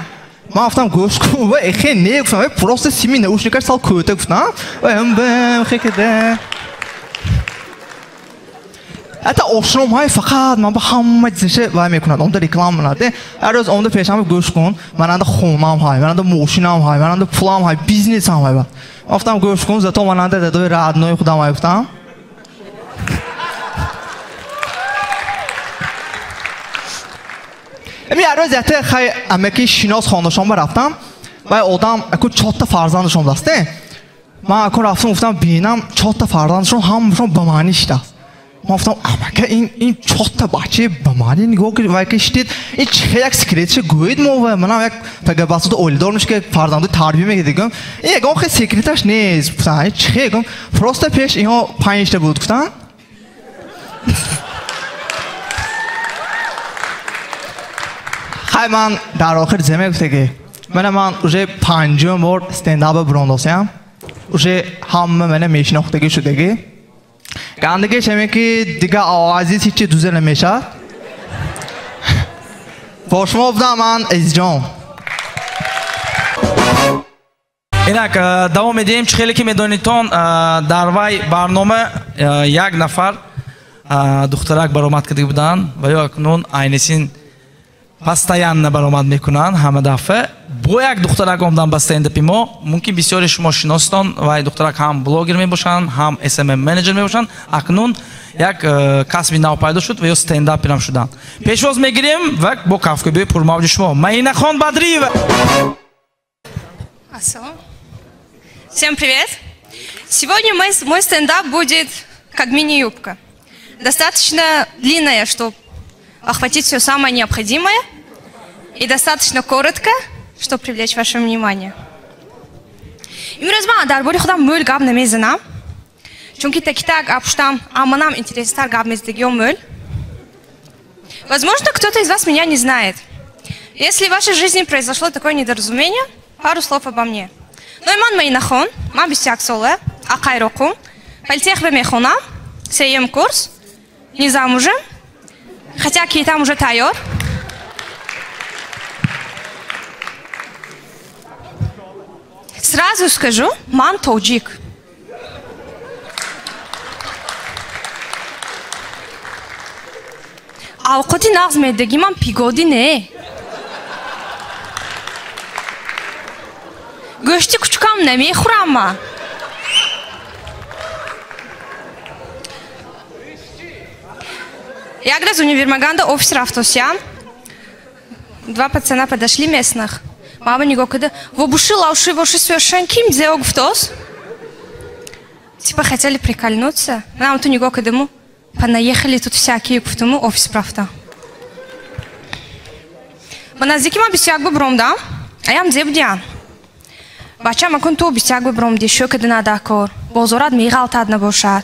من گفتم گوش کن وای خیلی نگفتم وای پروسه سیمی نوشنکر سال کوته گفتم وای هم خیلی ده حتی آشنام های فقط من با همه چیزشه وای میکنند اون ریکلام منده هر روز اون پیشم گوش کن مننده خونم های مننده موشینم های مننده پولم های بیزنس هم های گفتم گوش کن زتا مننده دادوی رادنوی خودم های گفتم همی هر روز یه خیلی امکی شیناز خانداشان رفتم و آدم اکو 4 تا فرزندشون داشته من اکو رفتم گفتم بینم 4 تا فرزندشون همشون بمانیش داشت من گفتم اما که این 4 تا بچه بمانی نگاه که وایکشتید این چه یک سکرتش گوید مو منم یک فکر واسط اولدار میشه که فرزندو تربیت میگه دیگه این اگه خیلی سکرتش نیست مثلا چه گم فرست پیش اینا 5 تا بود گفتن خیلی من در آخر زمین گفته که من اوجه 5 بار استنداپ براندازیم اوجه همه من میشناختگی شدگی گندگی چه که دیگه آوازی هیچی دوزه نمیشه با شما بودم من عزیز جان اینک دوام میدیم چه خیلی که میدونیتون در وای برنامه یک نفر دخترک برآمد کرده بودن و یا اکنون aynısın постоянно برآمد میکنن همه دفعه با یک دخترک اومدن با استنداپ ما ممکن بسیاری شما شناستن و دخترک هم بلاگر میباشن هم SMM منیجر میباشن اکنون یک کسبی نو پیدا شد و یا استنداپ هم شدن پیشواز میگیریم و با کافکوبی پرموج شما Маина Хон Бадриева. Всем привет! Сегодня мой стендап будет как мини-юбка. Достаточно длинная, чтобы охватить все самое необходимое, и достаточно коротко, чтобы привлечь ваше внимание. Именно ben darboru xudam möl gab nemezanam. Çünkü tek-так apштам аманам интерестар gab mezdegi möl. Возможно, кто-то из вас меня не знает. Если в вашей жизни произошло такое недоразумение, пару слов обо мне. Нойман Маина Хон, мам бисяк соле, акайрокум, пальтех бемехона, сеем курс, не замужем, хотя кейтам уже тайор. Сразу скажу, ман тоджик. Авқоти нағз медеги ман пигоди не. Go'shti kuchukam nemikhurам man. Як раз в универмаганда офис рафтосям. Два пацана подошли местных. Мама не говорит, вобуши лауши ваши совершенно ким делал гуфтос. Типа хотели прикольнуться. Нам то не говорит ему, понаехали тут всякие гуфтому офис правда. Маназики ма бисяк бы бромда, а ям дзебдян. بچه‌م کن تو بیشتر برام دیشو که نداکر بازارت میغلطد نباشد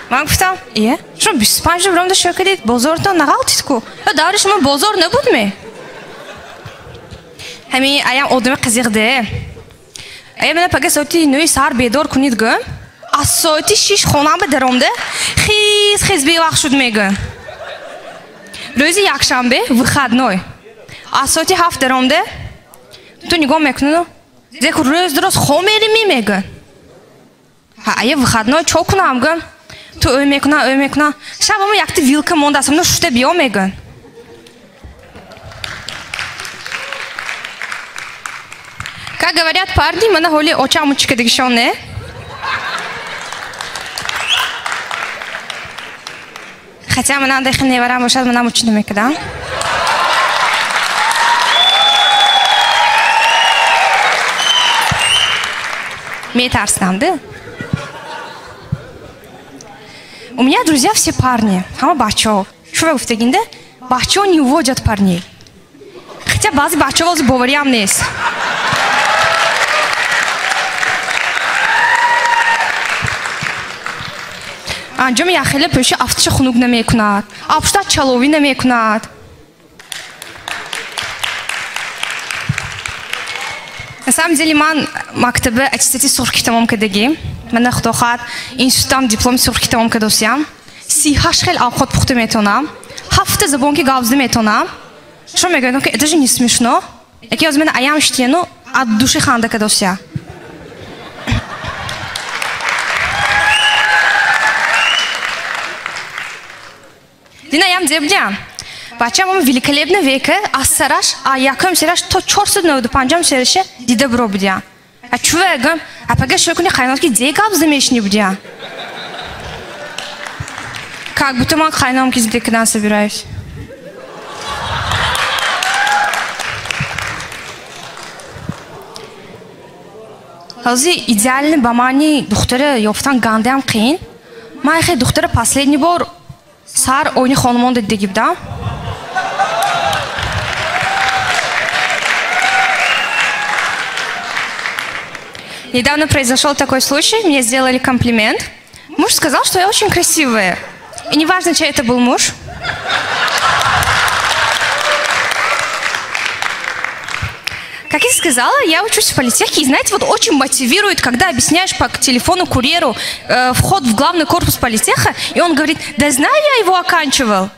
من گفتم ایه شما 25 برام دیشو کردید بازارتون نغلطید کو داری شما بازار نبود می همین ایام آدم قزیقده ایام من پگه ساعتی 9 سر بیدار کنید گم از ساعتی 6 خونم به درامده خیز بیوقت شد میگن روزی یکشنبه وخدنای از ساعتی 7 درامده تو نگاه میکنن دیگه روز درست خون میری میگن ایه وخدنای چو کنم گم تو اوی میکنن شب همون یکتی ویلکه مونده است همون شده بیا میگن как говорят парни мы на холе очамочка дегшоне хотя мы надо их не варам сейчас мы нам очень мекда метарстам да у меня друзья все парни хама бачо что вы гуфтагинде бачо не уводят парней хотя бази бачо воз бовариам нест انجام یخله پشت افتش خنوگ نمیکند آبشت چلوی نمیکند на самом деле من مکتب اتستاتی سرخ تمام کردگیم من خداخواد اینستیتوتم دیپلم سرخ تمام کردوسیم 38 خیلی آخوت پخته میتونم 7 زبان که گاوزده میتونم شو میگم که اتجی نیست میشنو یکی از من ایام شتینو اد دوشی خنده کردوسیم Dina ям зебдям. Бачам ам великолепно веке, а сараш, а якам сараш то 495 сереше диде бро будя. А чувегам, а пага шокуни хайнатки дегаб замешни будя. как будто мы к хайнам киздекдан собираюсь. Хази идеальный бамани духтера ёфтан гандям қиин. Ман хе духтера последний бор сар ойни хонумон диде будам. Недавно произошел такой случай, мне сделали комплимент. Муж сказал, что я очень красивая. И неважно, чей это был муж. Как я сказала, я учусь в политехе, и знаете, вот очень мотивирует, когда объясняешь по телефону курьеру вход в главный корпус политеха, и он говорит, да знаю, я его оканчивал.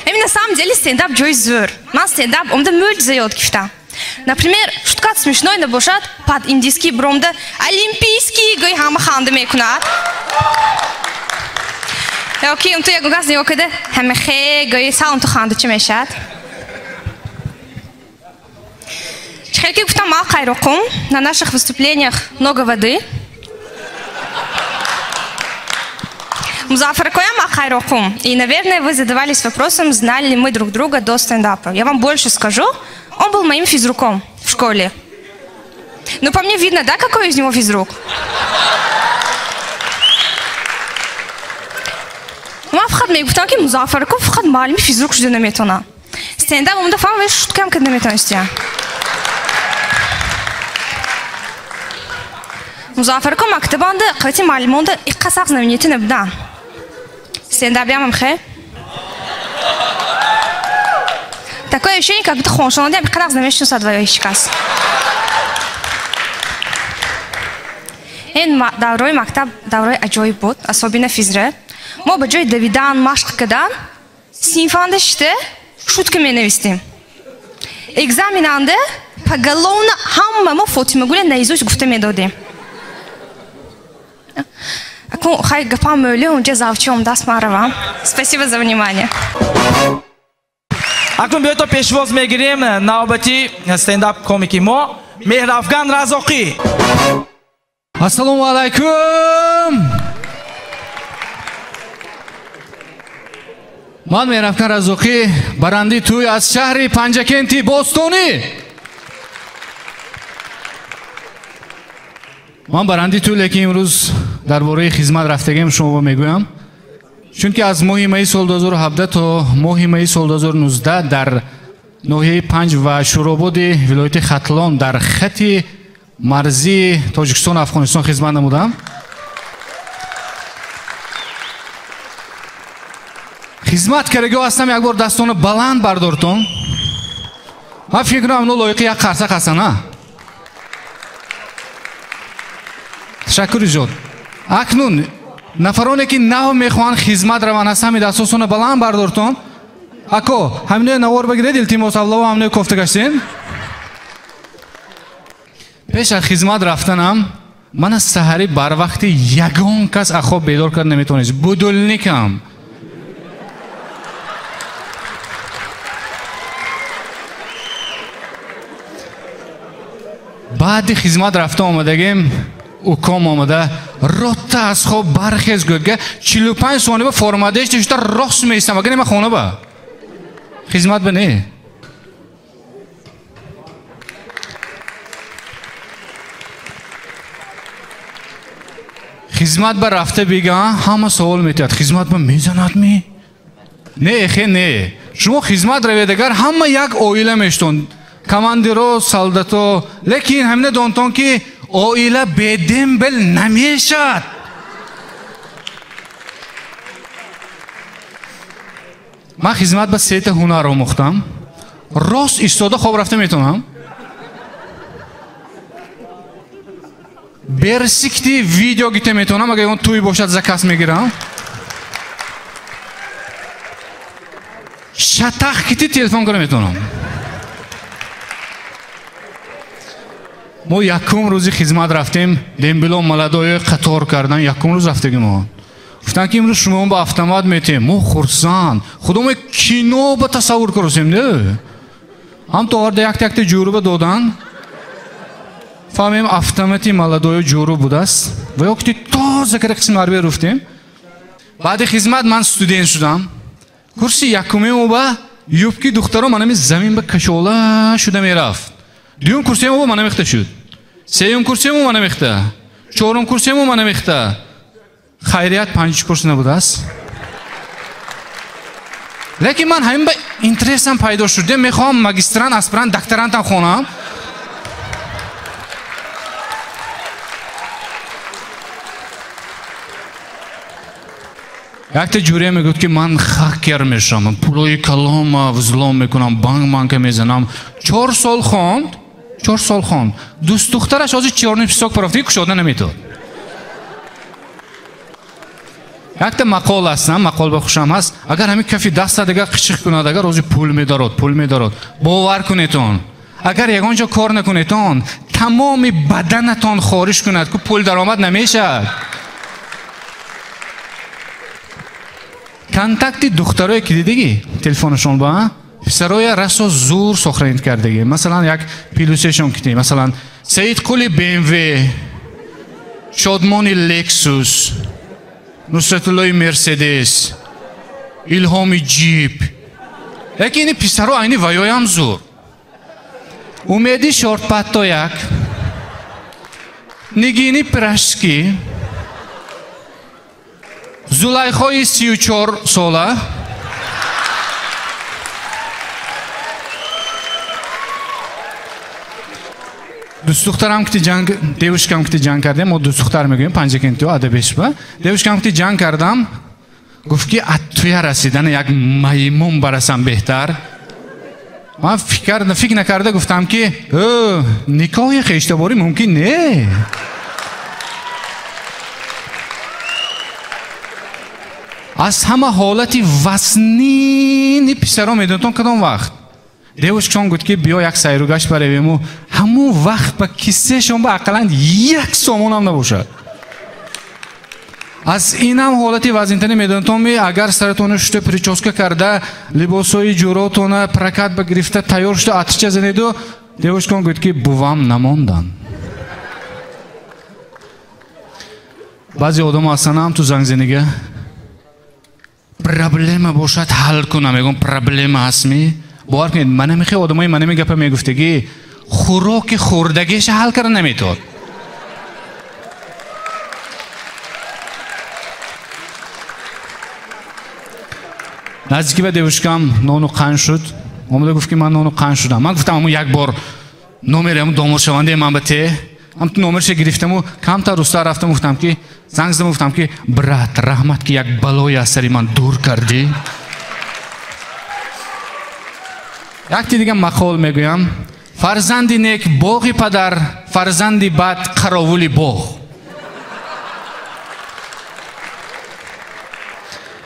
На самом деле стендап Джой Зур. На стендап он да мөлт кифта. Например, шутка смешной набушат под индийский бромда олимпийский гой хамаханды мекунат. Окей, он то я гугаз не океде хамахе гой салон то ханды чемешат. Чхельки куфта мал кайрокум. На наших выступлениях много воды. Музафар Коям Ахайрохум. И, наверное, вы задавались вопросом, знали ли мы друг друга до стендапа. Я вам больше скажу, он был моим физруком в школе. Ну, по мне видно, да, какой из него физрук? Ма фхад мег гуфтам ки Музафар Коям фхад маълими физрук шуда наметона. Стендап умда фам веш шуткам кад наметонистия. Музафар Коям мактабанда қавати маълимонда иққасақ знаменитый набда. Стендап ямам хе. Такое ощущение, как будто хоншон, я бы когда знаменитый садваю ищикас. Эн даврой мактаб, даврой аджой бот, особенно физре. Мо баджой Давидан, Машкадан, синфанда ште, шутка ме навестим. Экзаменанде, поголовно хамма мо фотиме гуле наизусть гуфта ме доди. Хай гапа мөле, он же завчем даст марава. Спасибо за внимание. Акун биото пешвоз мегирем навбати стендап комики мо Мехравган Разоқи. Ассалому алайкум. Ман Мехравган Разоқи, баранди туй аз шаҳри Панҷакенти Бостонӣ. Ман баранди туй, лекин имрӯз дар бораи хизмат рафтагим шумо мегӯям. Чунки аз моҳи майи соли 2017 то моҳи майи соли 2019 дар ноҳияи Панҷ ва Шурободи вилояти Хатлон дар хати марзи Тоҷикистон Афғонистон хизмат намудам. хизмат карагоҳ ҳастам, як бор дастони баланд бардортон. Ман фикр кунам ино лоиқи як қарсақ ҳастанд, а? ташаккури ҷон. Акнун нафароне ки нав мехоҳанд хизмат раванд ҳастанд, дастосони баланд бардортон. Ако ҳаминои навор багиред, илтимос авлаво ҳаминои кофта гаштен. пеш аз хизмат рафтанам ман аз саҳари барвақти ягон кас аз хоб бедор кард наметавонист. будулникам. баъди хизмат рафта омадагем уком омада ротта аз хоб бархез гӯдга 45 сония ба формадеш дишта рост меистам ага нема хона ба хизмат ба не. хизмат ба рафта бига ҳама савол метиҳад, хизмат ба мезанад ми? Не хе не. шумо хизмат равед агар ҳама як оила мештон, командиро, солдато, лекин ҳамина донтон ки оила бедембел намешад. ман хизмат ба сета ҳунар омӯхтам. рост истода хоб рафта метавонам. берсикти видео гита метавонам, агар он туй бошад закас мегирам. шатах кити телефон кара метавонам. мо якум рӯзи хизмат рафтем, дембило маладои қатор кардан, якум рӯз рафтагим мо. гуфтанд ки имрӯз шумо ба автомат метем. мо хурсанд. худомо кино ба тасаввур каросем, не? ҳам то ҳарда якта ҷуруба додан. فهمیم автомати молодое جورو بودست و وقتی تازه که قسم رو رفتیم بعد خدمت من استودنت شدم کورس یکمیم و با یوبکی دخترم منم زمین به کشوله شده میرفت دوم کورسیم و منم اخته شد سوم کورسیم و منم اخته چهارم کورسیم و منم اخته خیریت پنج کورس نبوده است لیکن من همین به اینترسم پیدا شده میخوام ماجستران اسپران دکتران تا خونم یک تا جوری میگفت که من خاکر میشم پولای کلام وزلام میکنم بانک میزنم 4 سال خواند دوست دخترش از 4 سال پرافتی کشوده نمیتود یک تا مقال هستم مقال بخوشم هست اگر همین کفی دست دیگه قشق کند اگر روزی پول میدارد باور کنیتون اگر یگانجا کار نکنیتون تمام بدنتون خارج کند که پول درآمد نمیشد کنتاکتی دخترای که دیدگی تلفنشون با پسرای رسو زور سخرند کردگی مثلا یک پیلوسشون کتی مثلا سید قلی BMW شادمانی لکسوس نصرت الله مرسدس الهام جیپ یکی اینی پسرها اینی ویای هم زور امیدی شورت پتا یک نگینی پرشکی زلیخای 34 ساله دوست دخترم که جنگ دیوشکم که جنگ کردم ما دوست دختر میگیم پنج کنتو ادبش با دیوشکم که جنگ کردم گفت که اتوی رسیدن یک میمون برسم بهتر من فکر نکرده گفتم که نکاح خیشتباری ممکن نه از همه حالتی وزنی پسرا میدونتون کدام وقت دیوشکشان گفت که بیا یک سیروگشت برویم و همون وقت با کیسه شما با اقلا یک سامان هم نباشد از این هم حالتی وزنتنی میدونتون می اگر سرتون شده پریچوسکه کرده لباسای جوراتون پرکت بگرفته تیار شده آتش زنید و دیوشکان گفت که بوام نماندن بعضی آدم اصلا هم تو زنگ زنیگه پرابلم باشد حل کنم میگم پرابلم هست می باور کنید من نمیخوام آدمای من میگه میگفتگی خوراک خوردگیش حل کردن نمیتود نزدیکی به دیوشکم نانو قند شد اومده گفت که من نانو قند شدم من گفتم اما یک بار نمرم دامور شونده من بته هم تو نمرش گرفتم و کمتر روستا رفتم گفتم که زنگ زدم گفتم که برات رحمت که یک بلای از سری من دور کردی یک دیگه مقال میگویم فرزندی نیک باغی پدر فرزندی بد قراولی باغ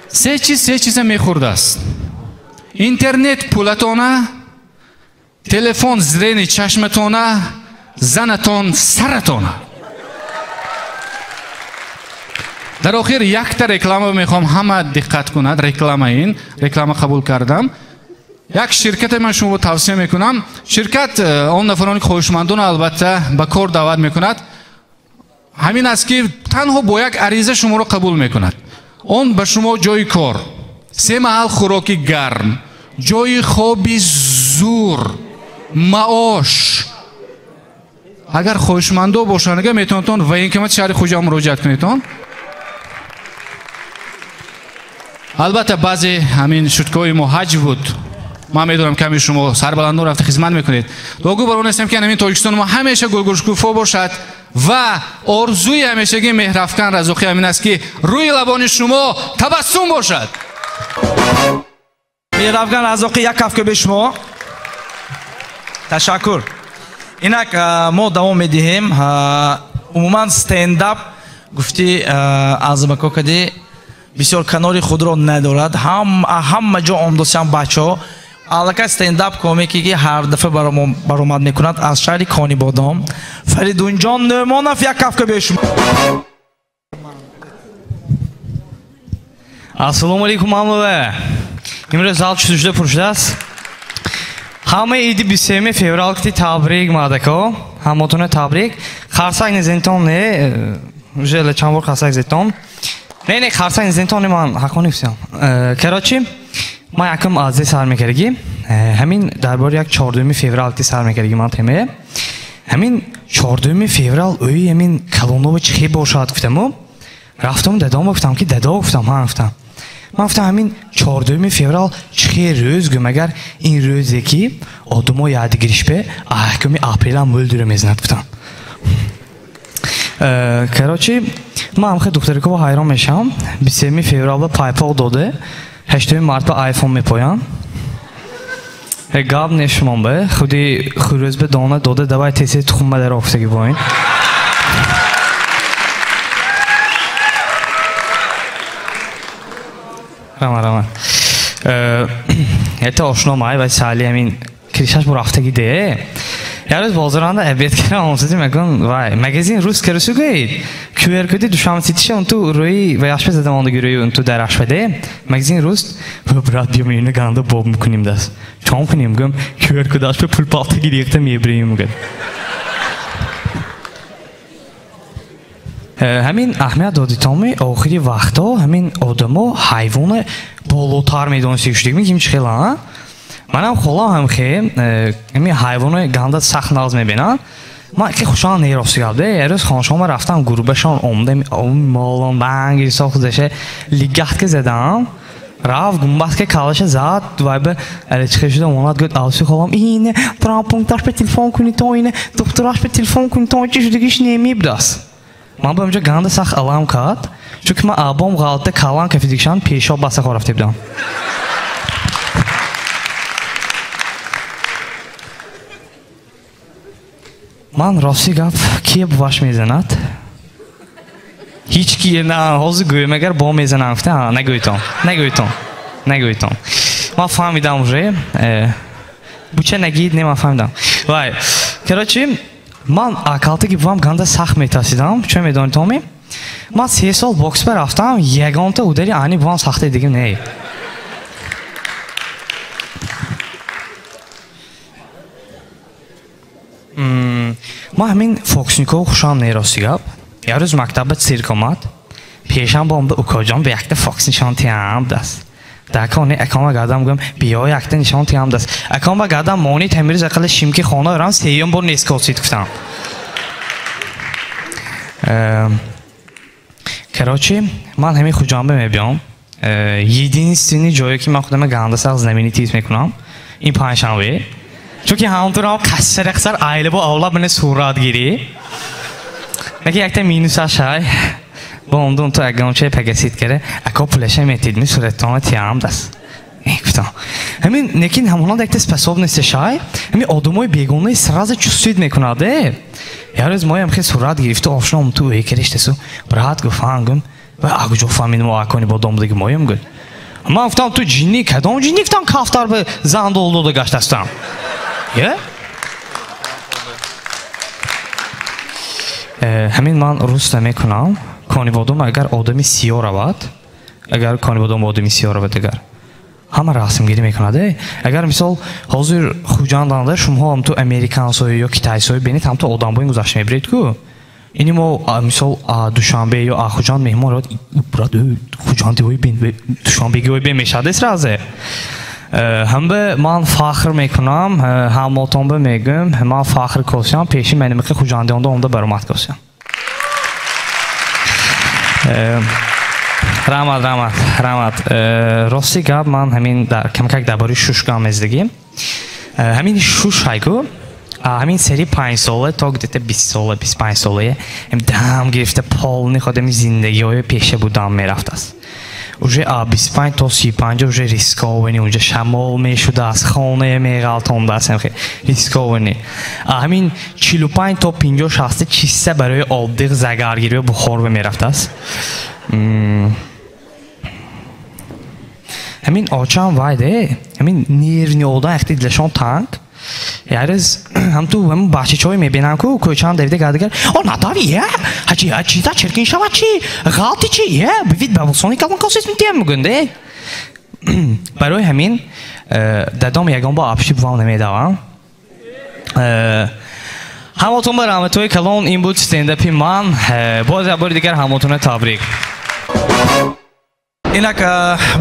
سه چیز میخورده است اینترنت پولتونه تلفن زرین چشمتونه زنتون سرتونه در آخر یک تا رکلام میخوام همه دقت کند رکلام قبول کردم یک شرکت من شما توصیه میکنم شرکت اون نفرانی که خوشمندون البته به کار دعوت میکند همین است که تنها با یک عریضه شما رو قبول میکند اون به شما جای کار 3 محل خوراکی گرم جای خوابی زور معاش اگر خوشمندو باشنگه میتونتون و این کمت شهر خوجا مراجعت کنیتون البته بعضی همین شدکای ما حج بود من میدونم کمی شما سربلند رفته خدمت میکنید دوگو برون هستم که همین تاجیکستان ما همیشه گلگوشکوفا باشد و آرزوی همیشگی مهرافکن رزاقی همین است که روی لبان شما تبسم باشد مهرافکن رزاقی یک کفک به شما تشکر اینک ما دوام میدهیم عموما استنداپ گفتی азбако кади бисёр канори худро надорад ҳама ҷо омӯзишам бачаҳо аллакай стендап комике ки ҳар дафъа баромад мекунад аз шаҳри конибодом фаридунҷон нӯмонов як кафка бе шумо ассалому алайкум мамлава имрӯз зал чӣ шуда пуршудааст Hamı idi bir sevme fevrallıkti tabrik madako. Hamotuna tabrik. Xarsang zinton ne? Jele çambur xarsang zinton. Ne xarsang zinton ne man hakkını istiyorum. Karachi. Ma yakım azze sarmak gereği. Hemin darbar yak 14 fevrallıkti sarmak gereği man temeye. Hemin 14 fevral öyle hemin Kalonovu çıkıp boşalt gittim. Raftam dedam gittim ki deda gittim ha gittim. من گفتم همین 14 فوریه چه روز گم اگر این روزی که آدمو یادگیریش به احکامی آپریل هم ولدر میزند گفتم کراچی من هم خیلی دکتری که با حیران میشم 23 فوریه پایپال داده 8 مارت به آیفون میپویم گاب نشمام به خودی خروز به دانه داده دوای تیسی تخم در افتگی باین Rama. Hatta oşnomay ve sali emin kirişaş bu hafta gide. Yarız bozoranda ebiyet kere olmuştu mekan vay. Magazin Rus karısı gayet. QR kodu düşman sitişe ontu roy ve yaşlı zamanında görüyor ontu der aşpede. Magazin Rus bu radyo meyine ganda bob mukunim das. Çok kunim gum QR kodu aşpı pul paltı gidiyekte mebreyim gum. همین اهمیت دادی تامی آخری وقتا همین آدما حیوان بالاتر میدونستی شدیم میگیم چه خیلی ها منم خلا هم خیلی همین حیوان گنده سخت ناز میبینن من که خوشحال نیراستی کرده یه روز خانشام رفتم گروبشان اومده مالان بنگی ساختشه لیگت که زدم رفت گنبت که کالش زد و به الچخه شده اومد گفت آوسی خواهم اینه ترامپونکتاش به تلفن کنی تو اینه دکتراش به تلفن کنی تو چی شدگیش نمیبدست من با اینجا گنده سخت علام کرد چون که من آبام غلطه کالان که فیزیکشان پیشاب بسه خورفته بودم من راستی گفت کیه بواش میزند؟ هیچ کیه نه حوض گویم اگر با میزنم گفته نگویتم من فهمیدم ره بچه نگید نه من فهمیدم وای کراچی من اکالتی که بام گنده سخت میترسیدم چون میدونی تومی من 3 سال بوکس بر رفتم یگانته اودری آنی بام سخته دیگه نه من همین فوکسنیکو خوشم نیراستیگم یه روز مکتبت سیرک آمد پیشم بام به اوکاجان به یکت فوکس نشان تیم دست دکانه اکام گردم گم بیا یکت نشان تیم دست اکام گردم مانی تمیرز اقل شیمکی خانه دارم سیم بار نیسکوسید گفتم کراچی من همین خوجام میبیام یدین سینی جایی که من خودم گنده ساز زمینی تیز میکنم این پنجشنبه چون که همونطور هم کسر اکثر عائله با اولاد من سورات گیری نکی یکتا مینوس اشای با اون تو اگرامچه پگسید کرده اکا پلشه میتید می صورتانه تیام دست گفتم همین نکین همونان دکت سپساب نیست شای همین آدمای بیگونه سراز چوستید میکناده یه روز ما هم خیلی صورت گرفته آفشنام تو ایکرشته سو برات گفتم گم و اگه جو فهمید ما اکانی با دنبالگی مایم گل من گفتم تو جینی کدام جینی گفتم کافتار به زند oldu da گشتستم همین من روست میکنم کانیوادم اگر آدمی سیاه رود اگر کانیوادم آدمی سیاه رود اگر همه رسم گیری میکنه اگر مثال حاضر خوجان دانده شما هم تو امریکان سوی یا کیتای سوی بینید هم تو آدم باید گذاشت میبرید که اینی ما مثال دوشنبه یا آخوجان مهمان رود براد خوجان دیوی بین دوشنبه گوی بین میشده سرازه هم به من فخر میکنم هماتون به میگم من فخر کشم پیشی منیم که خوجانده اونده برامت کشم رحمت راستی گاب من همین کم درباره شوش گامزدگیم همین شوش هایگو همین سری 5 ساله تا گذشته 20 ساله 25 ساله هم دام گرفته پالنی خودم زندگی های پیشه بودم میرفت است уже 25 تا 35 уже ریسکاونی اونجا شمال میشده از خانه میغلطان دست هم خیلی ریسکاونی همین 45 تا 50 60 چیسته برای آبدیق زگرگیری و بخار میرفت است همین آچان وایده همین نیرنی اودا اختی دلشان تانک یارز هم تو هم بچه چای میبینم که کوچان دویده گردگر ناتاوی یه هچی تا چرکین شما چی غلطی چی یه ببید بابلسونی کلان کاسیس میتیم میگنده برای همین دادام یگان با آبشی بوام نمیدارم همتون برام توی کلون این بود استنداپی من باز بار دیگر همتون تبریک اینک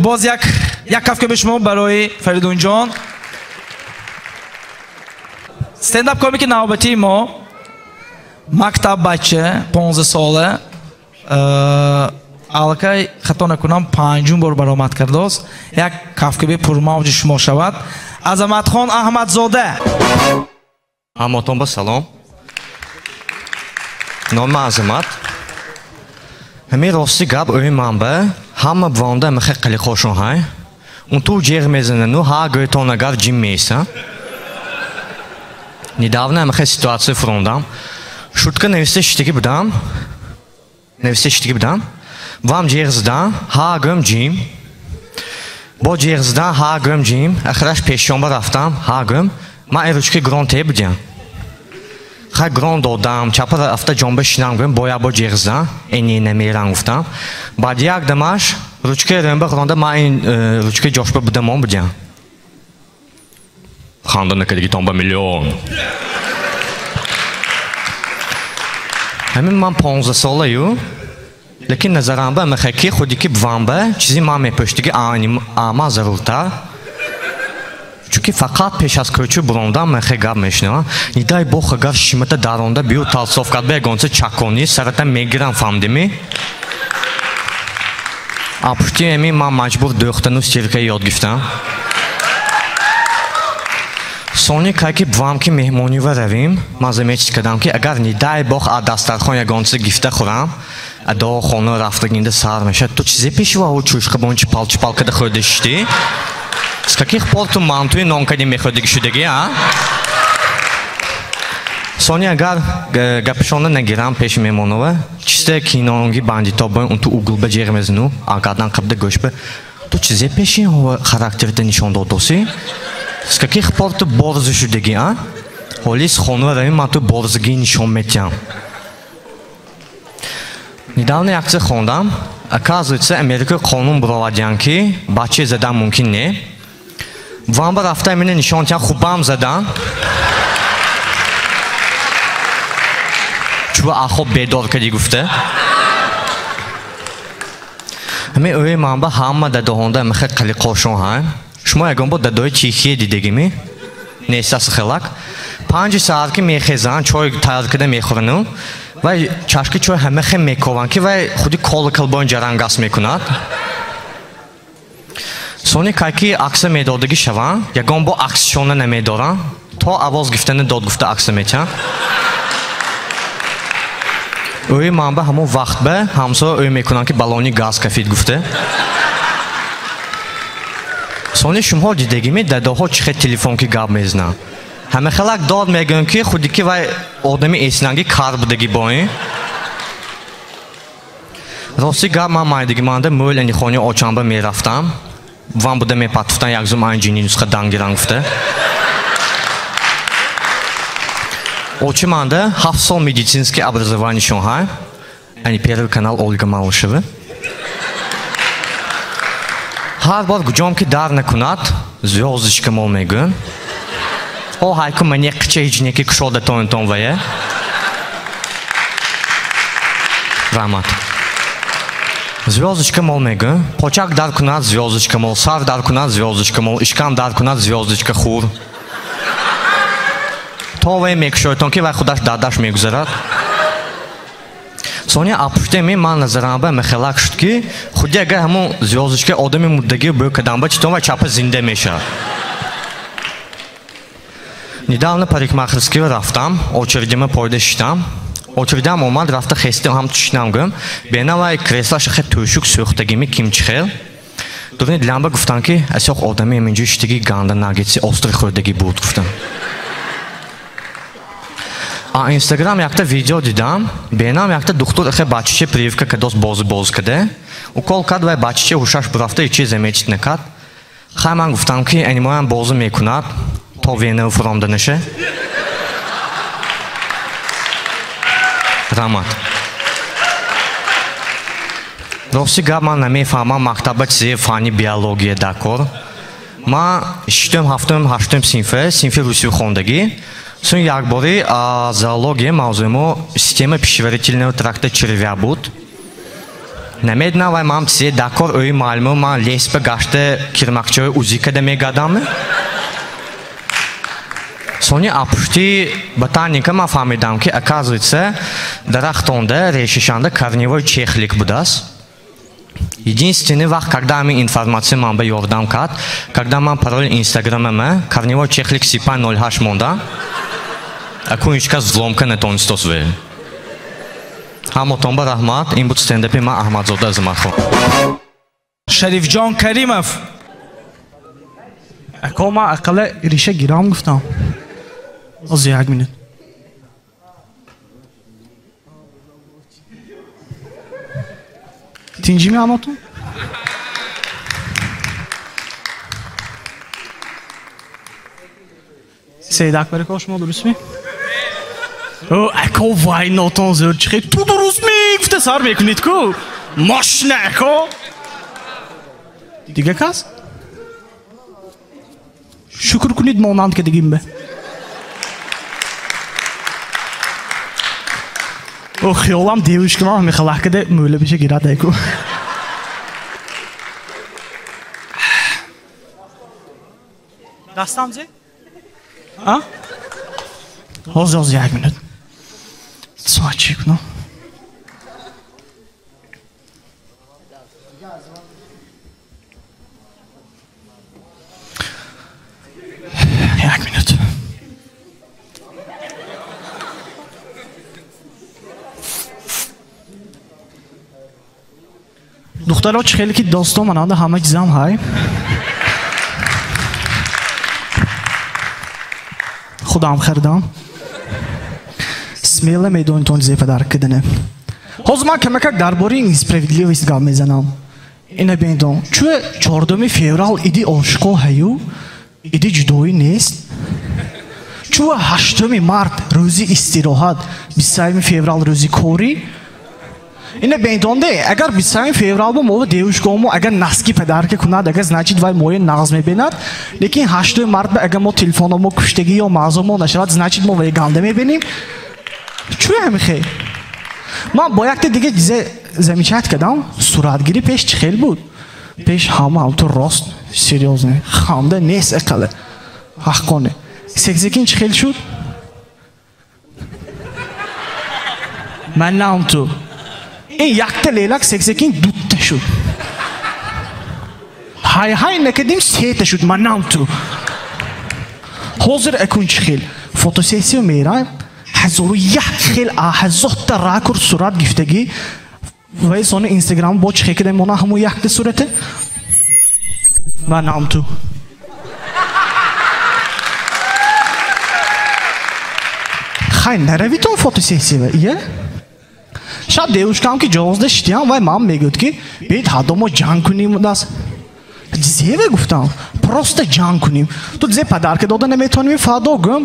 باز یک کافه به شما برای فریدون جان استنداپ کمیک نوبتی ما مکتب بچه 15 ساله алакай хато накунам панҷум бор баромад кардааст як кафкаби пурмавҷи шумо шавад азаматхон аҳмадзода ҳаматон ба салом номи азамат ҳамин рости гап ӯи манба ҳама бвонда мехе қалиқошон ҳай он ту ҷеғ мезанану ҳа гӯйтонагар ҷим меиса недавно мехе ситуация фурондам шутка нависта шитаги будам вам ҷеғ задан ҳа гӯм ҷим бо ҷеғ задан ҳа гӯм ҷим ахираш пешшонба рафтам ҳа гӯм ман ин ручки грон те будям хай грон додам чапа рафта ҷонба шинам гӯм боя бо ҷеғ задан эне намерам гуфтам баъд як дамаш ручки рӯмба гронда ман ин ручки ҷошба будамон будям ханда накадиги тонба миллион ҳамин ман 15 солаю лекин назарамба мехаки худи ки бванба чизи ман мепӯштиги ама заруртар чунки фақат пеш аз кӯчу бурондан мехе гап мешунавам нидай бох агар шимата даронда бию талсоф кард ба ягонча чакони сарата мегирам фаҳмдимӣ апушти ами ман маҷбур дӯхтану стирка ёд гирифтам сони кайки бвам ки меҳмонива равим ман замечит кардам ки агар нидай бох аз дастархон ягонча гифта хӯрам адо хона рафтагинда сар мешад ту чизе пешва ҳо чӯшқабон чипал када хӯрда шидӣ с каких пор ту мантуи нонкади мехӯрдаги шудаги а сони агар гапшона нагирам пеши меҳмонова чиста кинонги бандитоба он ту углба ҷеғ мезану агардан қабда гӯшба ту чизе пеши ҳо характерта нишон додоси с каких пор ту борза шудаги а ҳоли с хонава равим ман ту борзагӣ нишон метиҳам недавно як чиз хондам оказывается америка қонун буровадиян ки бача задан мумкин не ванба рафта имена нишон тиҳан хубам задан чуба ахоб бедор кади гуфта ҳамин ӯи манба ҳама дадоҳонда мехе қалиқошон ҳай шумо ягон бор дадои чихие дидагими нестаси хелак 5 саат ки мехезан чой тайёр карда мехӯрану вай чашки чой ҳама хе мекован ки вай худи колакалбоин ҷарангас мекунад сони кайки акса медодагӣ шаван ягон бо аксшона намедоран то авоз гифтана дод гуфта акса метиҳан ӯи манба ҳамон вақт ба ҳамсоя ӯй мекунан ки балони газ кафид гуфта сони шумоҳо дидагими дадоҳо чӣ хел телефон ки гап мезананд ҳама халак дод мегӯям ки худи ки вай одами эснанги кар будагӣ бо ин рости гап ман майдаги манда мӯл анихони очанба мерафтам ван буда мепатуфтан як зум анҷини нусха дангиран гуфта очи манда 7 сол медицински образованиешон ҳай ани первый канал Ольга Малышева ҳар бор гуҷом ки дар накунад звёздочка мол мегӯям о ҳайку мане қича ҳиҷне ки кушода тонтон вая раҳмат звёздочка мол мегӯям почак дар кунад звёздочка мол сар дар кунад звёздочка мол ишкам дар кунад звёздочка хур то вай мекушоятон ки вай худаш дардаш мегузарад сони апуштеми ман назарамба мехелак шуд ки худи агар ҳамон звёздочка одами мурдагӣ бӯ каданба читон вай чапа зинда мешавад недавно парикмахерскиро рафтам очередима пойда шиштам очередиам омад рафта хестем ҳам тушинам гӯм бенавай креслаша хе тӯшук сӯхтагими кимчи хел дурни диламба гуфтам ки асёх одами аминҷо шитаги ганда нагетси остри хӯрдагӣ буд гуфтам инстаграм якта видео дидам бенам якта духтур хе бачиче прививка кадост боз каде укол кард вай бачиче ҳушаш бурафта ҳеч чиз замечит накард хай ман гуфтам ки анимоям бозу мекунад то венау фуромда наша раҳмат рости гап ман намефаҳмам мактаба чизе фанни биология дакор ман 6-7 синфи русию хондагӣ сон якбори зоология мавзӯи мо система пищеварительного тракта червя буд намедонам вай ман чизе дакор ои маълумо ман леспа гашта кирмакчаҳои узикада мегардам сони апушти ботаника ман фаҳмидам ки оказывается дарахтонда решишанда корневой чехлик будааст единственный вақт когда ҳамин информация манба ёрдам кард когда ман пароли инстаграмама корневой чехлик 3508 монда акун ҳичкас взломка натонисту освои ҳамотонба раҳмат ин буд стендапи ман аҳмадзода азаматхон шарифҷон каримов ако ман ақалла риша гирам гуфтам аз 1 минут тинҷими ҳамотон сейдак барако шумо дуруст ми ако вай нотон зӯр чихе ту дуруст мегуфта сар мекунед ку мошина ако дига кас шукр кунид монанд ки дигим бе о хиёлам девушкам мехалах каде мӯла биша гирад айку дастам зе а ҳозир 1 минут соат чӣ кунам духтаро чӣ хеле ки достон мананда ҳама чизам ҳай худам хардам смело медонед он чизе падарк кардане ҳозир ман камакак дар бораи несправедливост гап мезанам ина бинедон чӯ 14 феврал иди ошиқо ҳаю иди ҷудоӣ нест чӯ 8 март рӯзи истироҳат 23 феврал рӯзи корӣ ина бинедонде агар 23 феврал бо мо девушкамо агар наски падарка кунад агар значит вай моя нағз мебинад лекин 8 март агар мо телефонамо куштагӣ ё мағзамо нашавад значит мо вай ганда мебинем чӯ ҳамихе ман бо якта дига чизе замечать кардам суратгирӣ пеш чӣ хел буд пеш ҳама ҳамтур рост серьёзно ханда нест ақалла ҳаққоне сексекин чӣ хел шуд ман наҳамтур ин якта лелак сексекин дутта шуд ҳай накардим сета шуд ман наҳамтур ҳозир акун чӣ хел фотосессия мераем 1001 хел 1000 та ракурс сурат гифтагӣ вай сони инстаграм бо чӣ хел кардем мона ҳамон якта сурате ман наҳамтур хай наравитон фотосессия ия шаид девушкам ки ҷовозда шитиям вай ман мегӯд ки бед ҳадо мо ҷанг куним даст зеве гуфтам просто ҷанг куним ту зе падарка дода наметоним фадо гӯм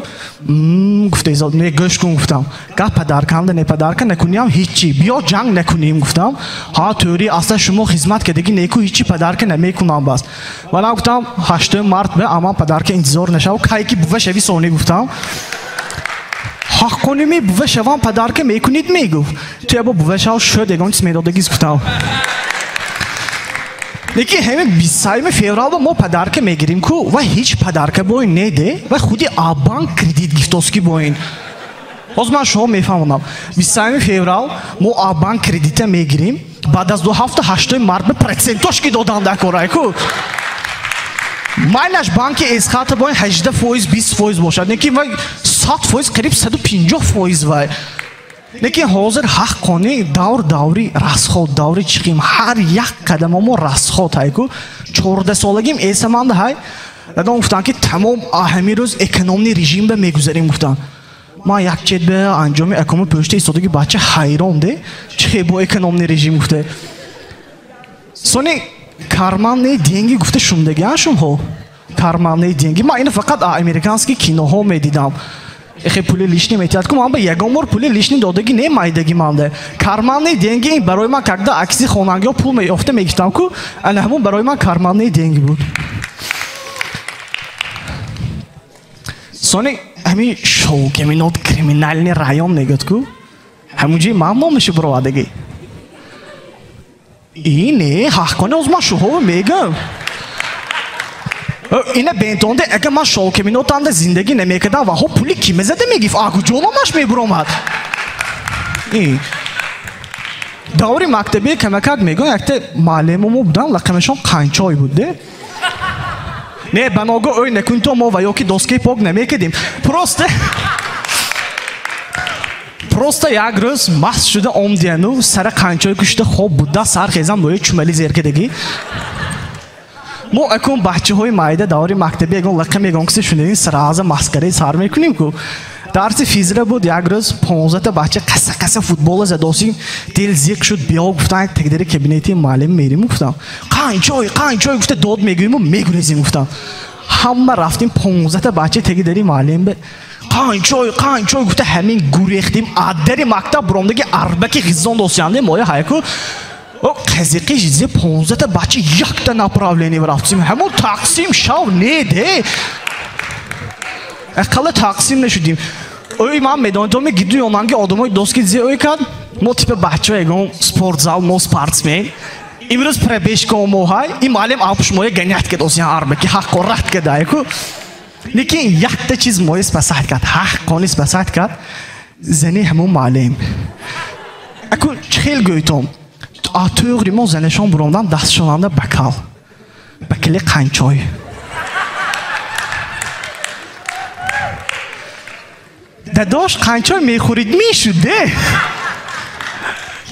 гуфта гӯш кун гуфтам гап падарканда не падарка накуням ҳичи биё ҷанг накуним гуфтам ҳа тӯри асла шумо хизмат кардагӣ неку ҳичи падарка намекунам бас валам гуфтам 8 март бе аман падарка интизор нашав кай ки бува шави сони гуфтам ҳаққони ме бува шавам падарка мекунид мегуфт ту ябо бува шав шуд ягон чиз медодагиз гуфтам лекин ҳамин 23 феврал мо падарка мегирим ку ва ҳеҷ падарка бо ин неде ва худи абанк кредит гифтост ки бо ин ҳозир ман шумо мефаҳмонам 23 феврал мо абанк кредита мегирим баъд аз 2 ҳафта 8 март ба процентош ки додан дакорай ку майнаш банки эсхата бо ин 18% 20% бошад лекин вай 100% қариб 150% вай лекин ҳозир ҳаққони даври расход даври чиқим ҳар як қадамо расход ҳайку 14 солагим эсаманда ҳай дадон гуфтан ки тамом ҳамин рӯз экономни режимда мегузарем гуфтан ман як чет бе анҷоми акоми пӯшта истодагӣ бача ҳайрон де чихе бо экономни режим гуфте сони карманные деньги гуфта шундагиан шумҳо карманные деньги ман ина фақат американски киноҳо медидам ехе пули лишни метиҳад ку ман ба ягон бор пули лишни додагӣ не майдагӣ манда карманные деньги ин барои ман когда акси хонагиҳо пул меёфта мегифтам ку ана ҳамун барои ман карманные деньги буд сони ҳамин шоукеминот криминальный район мегӯяд ку ҳамунҷои ман номашу буровардагӣ ине ҳаққоне оз ман шуҳо мегӯям ина бентонде агар ман шоукеминотанда зиндагӣ намекардам ваҳо пули ки мезада мегифт агуҷонамаш мебуромад даври мактаби камакак мегӯям якта муаллимамо будан лақамашон қанчой будде не ба ногоҳ ой накунто мо ва ёки доскаи пок намекардем просто як рӯз маст шуда омдияну сара қанчой кушида хоб буда сар хезам нои чумали зеркадагӣ мо акун бачаҳои майда даври мактаби ягон лақа мегон киси шунавин сразу маскараи сар мекунем ку дарси физра буд як рӯз 15 бача қаса футбола задосим дил зиқ шуд биё гуфтан тагдари кабинети муаллим мерим гуфтам қанчой гуфта дод мегӯиму мегурезим гуфтам ҳама рафтим 15 бача тагдари муаллим қанчой гуфта ҳамин гурехтим аддари мактаб буромдаги арбаки ғизон досянде моя ҳайку қазиқи ҷизе 15 бача якта направление рафтим ҳамон тақсим шав неде ақалла тақсим нешудим ой ман медонитоме гиду ёнанги одамои доски ҷизе ой кард мо типа бачаҳо ягон спортзал мо спортсмен имрӯз пробежка мо ҳай ин муаллим апуш моя ганят кард осян арбаки ҳаққо рахт кардааку лекин якта чиз моя спасат кард ҳаққони спасат кард зани ҳамон муаллим аку хел гӯйтом атӯғри мо занашон бурондан дастшонанда бакал бакали қанчой дадош қанчой мехӯрид мешуде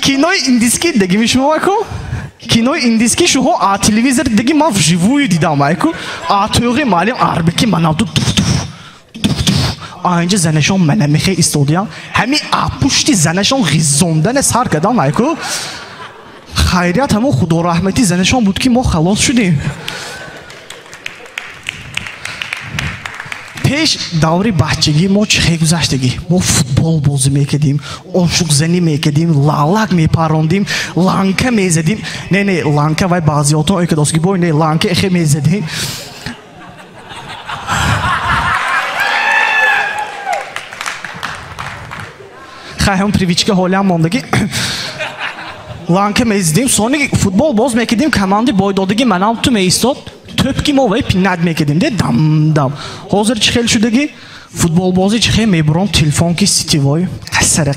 кинои индиски дагӣ мешумоваку кинои индиски шуҳо а телевизор дагӣ ман вживую дидам айку атӯғи муаллим арбаки манавду аинҷа занашон манамехе истодиям ҳамин апушти занашон ғизондане сар кардам айку хайрият ҳамон худораҳмати занашон буд ки мо халос шудем пеш даври бачагӣ мо чӣ хел гузаштагӣ мо футбол бозӣ мекардем ошуқзанӣ мекардем лалак мепарондем ланка мезадем не ланка вай баъзиётон ой кадосги бой не ланка эхе мезадем хай ҳам привичка ҳолиам мондагӣ ланка мезадем сони футбол боз мекардем команди бойдодагӣ манам ту меистод тӯпки мо вай пинат мекардем де дам ҳозир чӣ хел шудагӣ футболбозӣ чӣ хел мебуром телефонки ситивой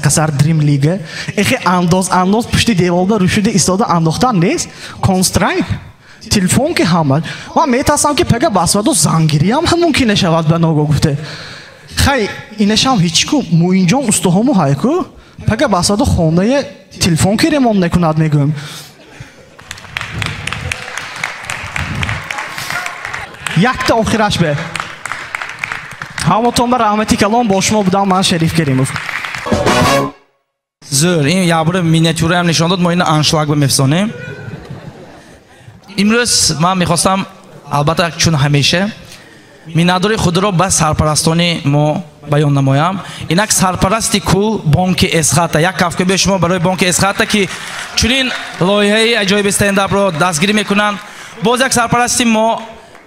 қасар дрим лига эхе андоз пушти деволда рӯшуда истода андохтан нест констрайн телефонки ҳама ман метарсам ки пага басваду зангириам мумкин нашавад ба ногоҳ гуфте хай инашам ҳичку муинҷон устоҳому ҳайку пага басваду хонае телефонки ремонт накунад мегӯям якта охираш бе ҳамотон ба раҳмати калом бо шумо будам ман шариф каримов зӯр ин ябура миниатюраам нишон дод мо ина аншлагба мефисонем имрӯз ман мехостам албатта чун ҳамеша миннатдори худро ба сарпарастони мо баён намоям инак сарпарасти кул бонки эсхата як кафка бе шумо барои бонки эсхата ки чунин лоиҳаи аҷоиби стендапро дастгирӣ мекунанд боз як сарпарасти мо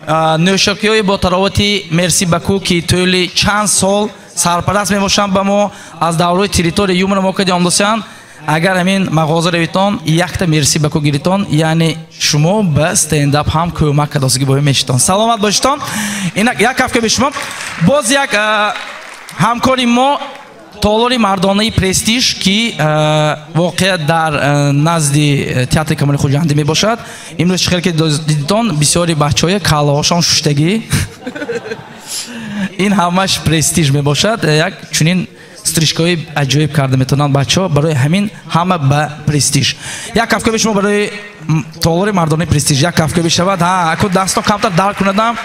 нӯшокиҳои бо таровати мерси баку ки тӯли чанд сол сарпараст мебошанд ба мо аз давраи территория юмра мо кади омдосанд агар ҳамин мағоза равитон якта мерси баку гиритон яъне шумо ба стендап ҳам кӯмак кадосиги бои мешитон саломат бошитон инак як кафка be шумо боз як ҳамкори мо толори мардонаи престиж ки воқеа дар назди театри камари хуҷанди мебошад имрӯз чӣ хел ки дидитон бисёри бачаҳои калаҳошон шуштагӣ ин ҳамаш престиж мебошад як чунин стрижкаҳои аҷоиб карда метавонанд бачаҳо барои ҳамин ҳама ба престиж як кафка be шумо барои толори мардонаи престиж як кафка бешавад аку дастон камтар дарк кунадам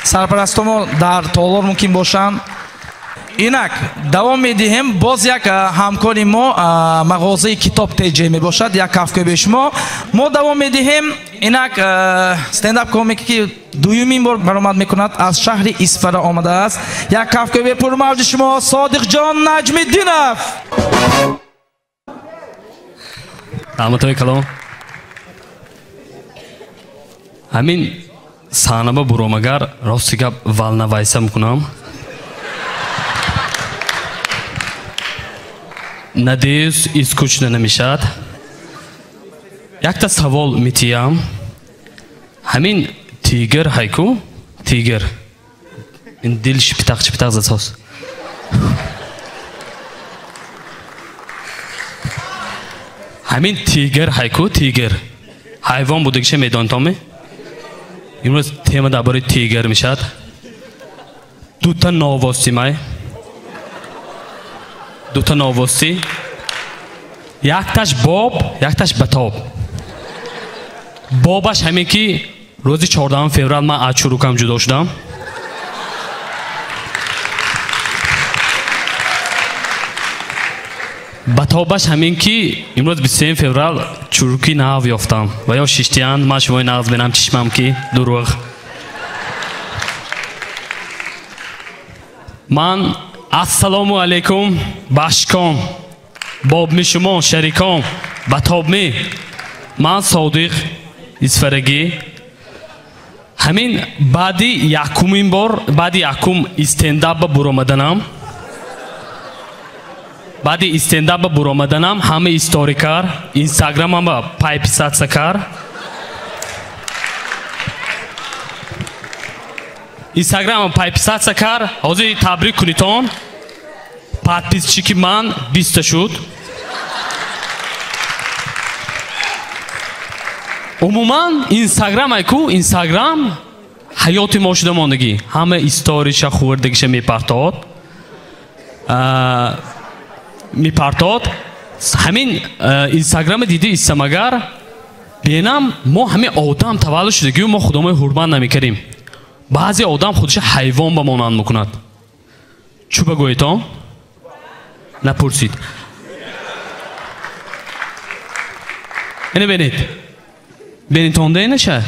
сарпарастомо дар толор мумкин бошанд инак давом медиҳем боз як ҳамкори мо мағозаи китоб теҷе мебошад як кафка be шумо мо давом медиҳем اینک استنداپ کمکی دویمین بار برآمد میکند از شهر اصفهان آمده است. یک کفگوی پرموج شما صادق جان نجمی‌الدینов. رحمتای کلام. همین سحنه برامگر راستی که ولنویسه میکنم. Надеюсь, и скучно не мешает. Як-то савол митиям. Хамин тигр хайку, тигр. Ин дил шпитак засос. Хамин тигр хайку, тигр. Хайвон буде ки медонтоме. Имрӯз тема дар бораи тигр мешад. Дута новости май. دوتا نووستی یکتاش باب یکتاش بتاب بابش همین که روزی 14 فوریه من از چروکم جدا شدم بتابش همین که امروز 23 فوریه چروکی نو یافتم و یا شیشتیان من شمای نغز بینم چشمم که دروغ من السلام علیکم باشکام باب می شما شریکام بتاب می من صادق اسفرگی همین بعدی یکمین بار بعدی یکم استنداپ برآمدنم بعدی استنداپ برآمدنم همه استوریکار اینستاگرام هم پایپسات سکار اینستاگرام پایپسات سکار حاضر تبریک کنیتون подписчики که من 20 شد عموما اینستاگرام ایکو اینستاگرام حیات ما شده ماندگی همه استوریش خوردگیش میپرتاد همین اینستاگرام دیدی استماگر بینم ما همه آدم تولد شدگی و ما خودمون حرمت نمیکردیم بعضی آدم خودش حیوان به مانند میکند چو بگویتان نپرسید اینو بینید تونده نشه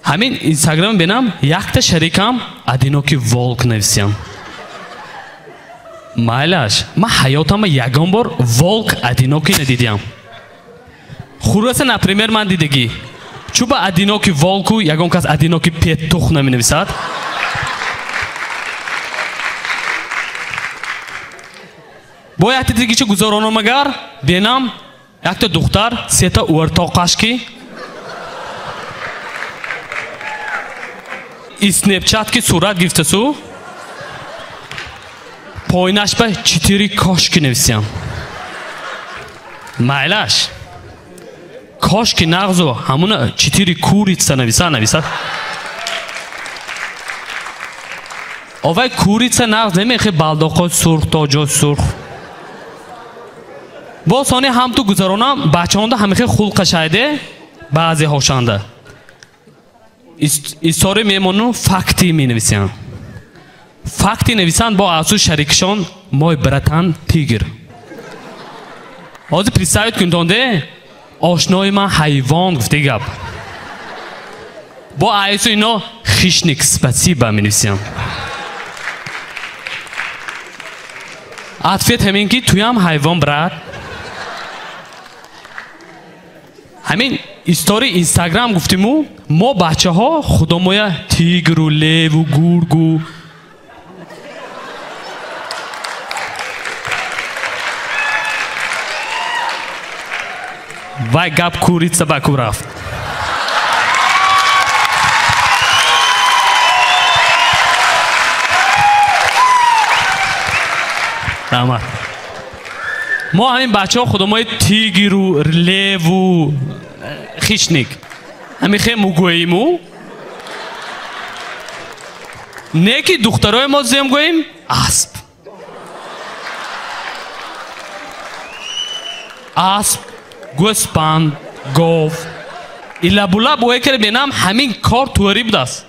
همین اینستاگرام بینم یک تا شریکم ادینوکی والک نویسیم مایلش من حیاتم یکم بار والک ادینوکی ندیدیم خلاصه نپریمیر من دیدگی چو با ادینوکی والکو یکم کس ادینوکی پیتوخ نمی نویسد با یک دیگه چه گذارانم اگر بینم یک تا دختر سه تا ورتاقش کی اسنپچت کی صورت گرفته سو پایینش به 4 کاشکی نویسیم مایلش کاشکی نغزو همون 4 کوریتسا نویسد اوای کوریتسا نغز نمیخه بالداقات سرخ تا جا سرخ با ثانیه هم تو گذرانم بچه هانده همیخه خلق شایده بعضی هاشانده استوری میمونو فکتی می نویسیم فکتی نویسند با افسوس شریکشان مای برتن تیگر آزی پریسایت کنتونده آشنای من حیوان گفته گب با ایسو اینا خیشنیک سپسیبا می نویسیم عطفیت همین که توی هم حیوان برد همین استوری اینستاگرام گفتیمو ما بچه ها خودمویا تیگر و لیو و گورگو وای گپ کوریتسا بکو رفت رحمت ما همین بچه ها خودموی تیگر و لیو و خیشنیک همین خیلی مگوییمو نه که دخترای ما زیم گوییم اسب گوسپند گاو ایلا بولا بوی که بینم همین کار توری بود است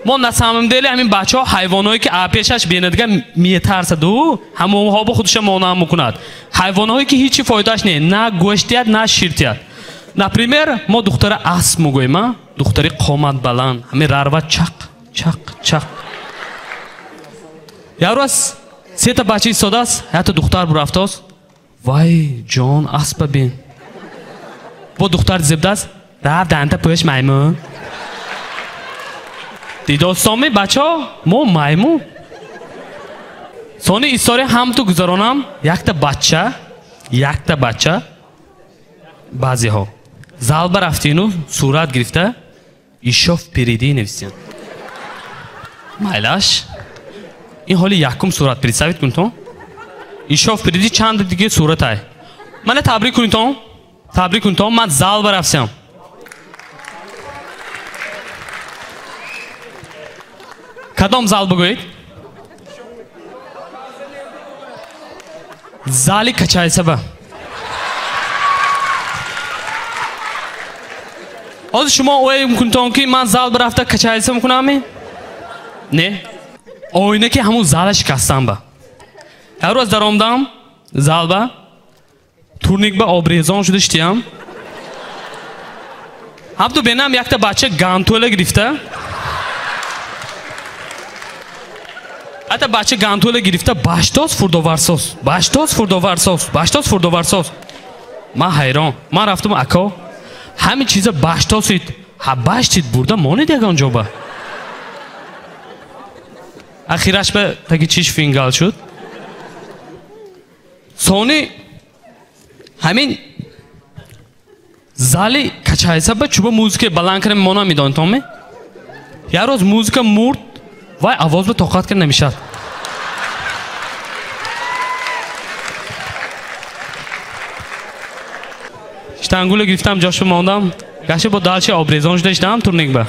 ما نسامم دیلی همین بچه ها حیوانایی که آپیشش بیندگه میترسد و همون ها با خودش مانع میکند حیوانایی که هیچی فایدهش نیست نه گوشتیت نه شیرتیت نپریمیر ما دختر اسب میگوییم دختری قامت بلند همین راروا چق چق چق یه روز سه تا بچه ایستاده است حتی دختر برفته است وای جان اسب ببین با دختر زبده است رفت دهنده پویش میمون دیداستامی بچه ها ما میمون سانی ایستاری هم تو گذرانم یک تا بچه بعضی ها زال برفتین و صورت گرفته ایشاف پریدی نویسین مایلاش این حالی یکم صورت پرید سوید کن تو ایشاف پریدی چند دیگه صورت های من تبریک کن تو من زال برفتیم کدام زال بگوید زالی کچای سبا از شما اوه میکنتون که من زال برفته کچایسه میکنم نه اوینه که همون زال شکستم با هر روز در آمدم زال با تورنیک با آبریزان شده شتیم هم تو بینم یک تا بچه گانتوله گرفته حتی بچه گانتوله گرفته باشتاز فردوورساز من حیران من رفتم اکا همین چیزا باشتاسید ها باشتید برده مانی دیگه آنجا با اخیرش به تاکی چیش فینگال شد سونی همین زالی کچایسه با چوبه موزیک بلند کرم مانا میدان تومه یه روز موزیک مرد وای آواز به طاقت کرد نمیشد شتنگوله گرفتم جاش ماندم گشه با دالچه آبریزانش داشتم تورنیک با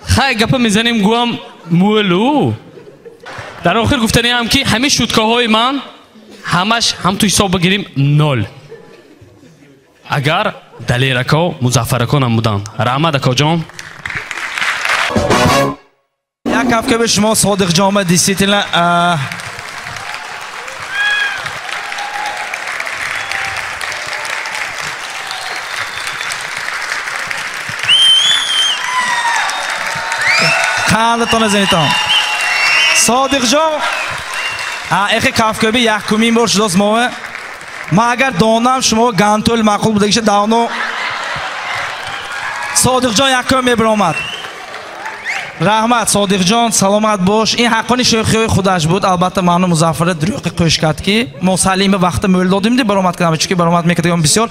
خیلی گپه میزنیم گوام مولو در آخر گفتنی هم که همه شوتکه های من همش هم توی حساب بگیریم 0 اگر دلیرکا مظفرکان هم بودن رحمت اکا جان یک کفکه به شما صادق جامعه دیستیتیل خندتان زنیتان صادق جان اخی کفکه به یک کمین بار شده است ما اگر دانم شما گانتول معقول بوده گیشه دانو صادق جان یک کم میبرامد رحمت صادق جان سلامت باش این حقانی شیخی خودش بود البته معنی مظفر دروغ قوش کرد که ما سلیم وقت مول دادیم دی برامد کردم چون که برامد میکردیم بسیار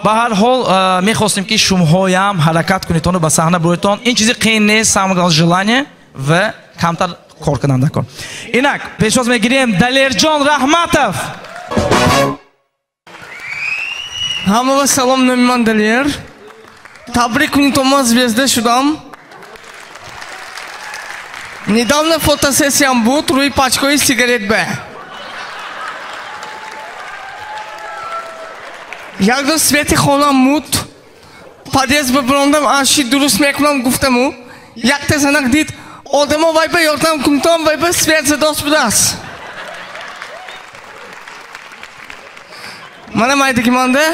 به هر حال میخواستیم که شما هم حرکت کنید و به صحنه برویتون این چیزی قین نیست سامگال جلانه و کمتر کار کننده کن اینک پیش از میگیریم دلیر جان رحمتов همه سلام نمیمان دلیر تبریک کنید звезда شدم недавно фотосессиям بود روی пачкой сигарет به یک دو سویتی خونم مود پادیز ببرندم آشی درست میکنم گفتم او یک تزنک دید آدم ها وای به یارتم کنتم وای به سویت زداست بوده است من مایده که مانده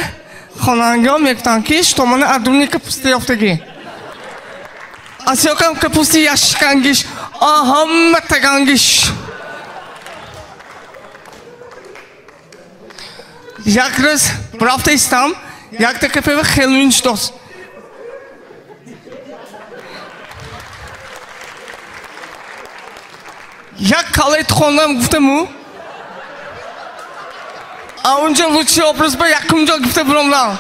خانانگی هم یک تانکیش تو من ادونی کپستی افتگی اسیاکم کپستی یشکنگیش آهم تگانگیش یک روز برافته ایستم یک تکفه و خیلوینش دوست یک کالیت خوندم گفتم او اونجا لوچی آبرز با یکم جا گفته برام نه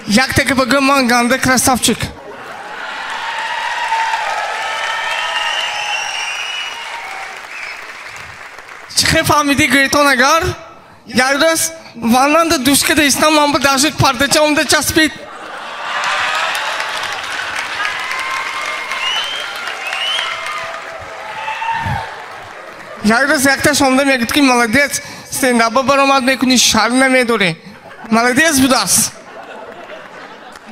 یک تکه بگم من گنده کرستافچیک چه فهمیدی گریتون اگر یک روز واننده دوشکه دیستم من با داشت پرده چامده چسبید یک روز یک تا شامده میگید که مالدیز استندابا برامد میکنی شرم نمیدوری مالدیز بود است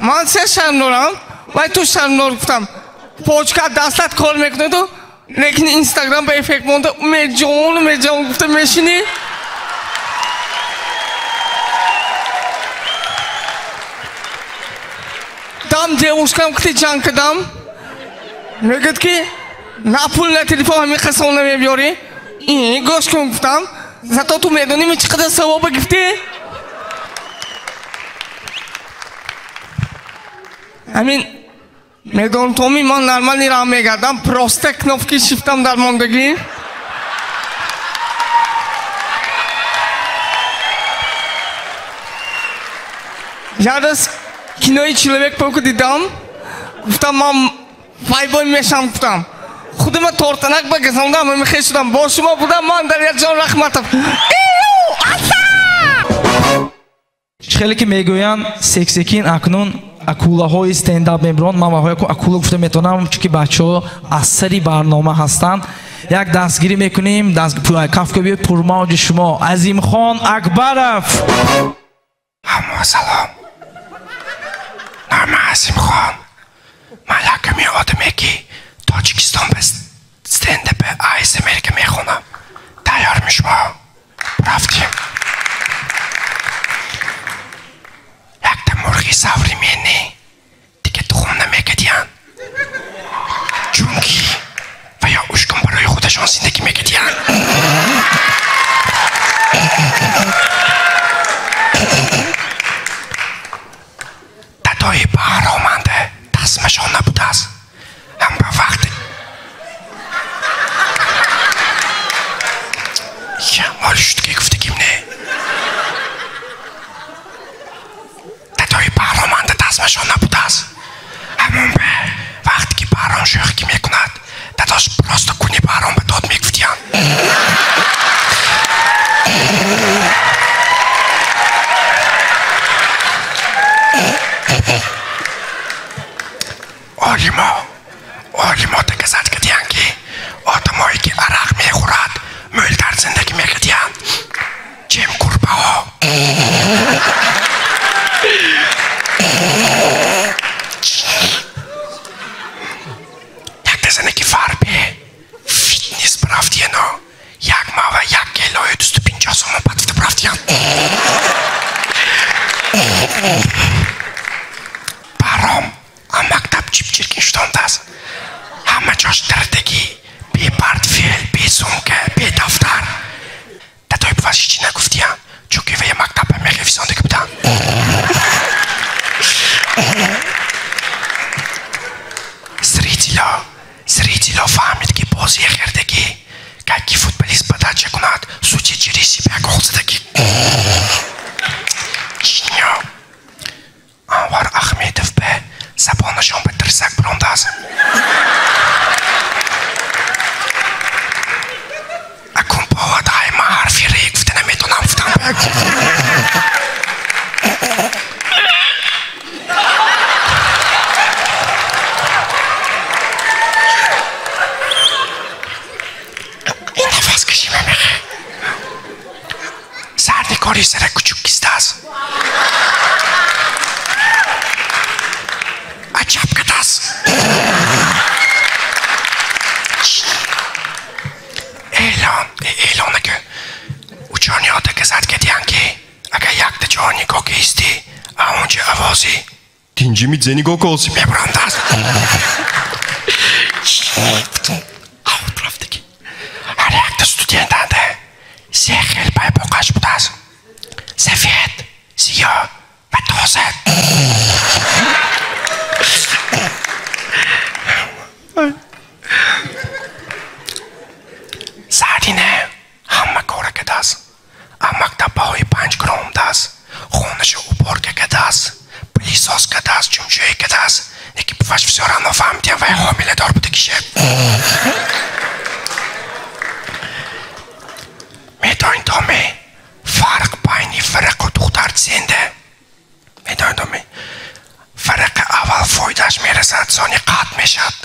من سه شرم دارم وای تو شرم دار گفتم پوچکا دستت کار میکنه تو لیکن اینستاگرام به فکر مونده مرجان گفته میشینی دام девушкам گفتی جان کدام میگد که نه پول نه تلفن همین قسم نمیبیاری این گوش کن گفتم زتا تو میدونی می چقدر ثواب گفتی همین میدون تومی من نرمالی را میگردم پروسته کنفکی شیفتم در ماندگی یادش کینوی چلوک پاکو دیدم گفتم من فایبای میشم گفتم خودم تورتنک بگذاندم و میخواه شدم با شما بودم من در یک جان رحمتم خیلی که میگوین سکسکین اکنون акулаҳои стендап мебаранд. ман ваҳоя ку акула гуфта метавонам чунки бачаҳо аз сари барнома ҳастанд. як дастгирӣ мекунем. кафка биёд пурмавҷи шумо азимхон акбаров. ҳамо салом. номи азимхон. ман якуми одаме ки тоҷикистон ба стендапи асмрка мехонам. тайёрми шумо? рафтем. якта мурғи современный дига тухм намекардиянд. чунки ва ё ушкун барои худашон зиндагӣ мекардиянд. дадои баҳроманда дастмашон набудааст. ҳам ба вақти моли шудки гуфтагим не дадои баҳроманда дастмашон набудааст. ҳамон ба вақте ки баҳром шӯхӣ мекунад дадош просто куни баҳром ба дод мегуфтиянд. олимо дагазад кардиянд ки одамое ки арақ мехӯрад мӯлтар зиндагӣ мекардиянд. ҷем гурбаҳо як дезане ки фарбе фитнес барафтияно як мава як келои 250 сомон патфта барафтиянд. баром ам мактаб чипчиркин шудандааст. ҳама ҷош дардагӣ бепортфел бесумка бедафтар. дадои бувазиш чӣ нагуфтиянд чунки вая мактаба мехифзондагӣ буданд. зритело фаҳмид ки бозии хердагӣ как ки футболист подача кунад сути ҷириси ба як гол задагӣ. чинё анвар ахмедов ба забонашон ба тирсак бирондааст. акун повадай ма ҳарфи ре гуфта наметонам гуфтам. ин нафас кашӣ мемехе. сарникори сара кучук кистааст. аҷаб кадааст. эълонаки учёнёо дагазад кардиянд ки агар якта ҷо нигоҳ истӣ аонҷа авози тинҷи мидзе нигоҳ коси мебарандааст. рафтаки ҳар якта студентанда се хел байбоқаш будааст. сафед сиёҳ ва тоза. сардина ҳама кора кардааст. мактабаҳои 5 громдааст. хонашо убор кардааст. пилисос кардааст. ҷумҷӯй кардааст. лекин буваш всё равно фаҳмидиянд вай ҳомиладор буда кишад. медонед доме фарқ байни фирақу духтар зенда. медонед доме фирақи аввал фоидаш мерасад сони қатъ мешавад.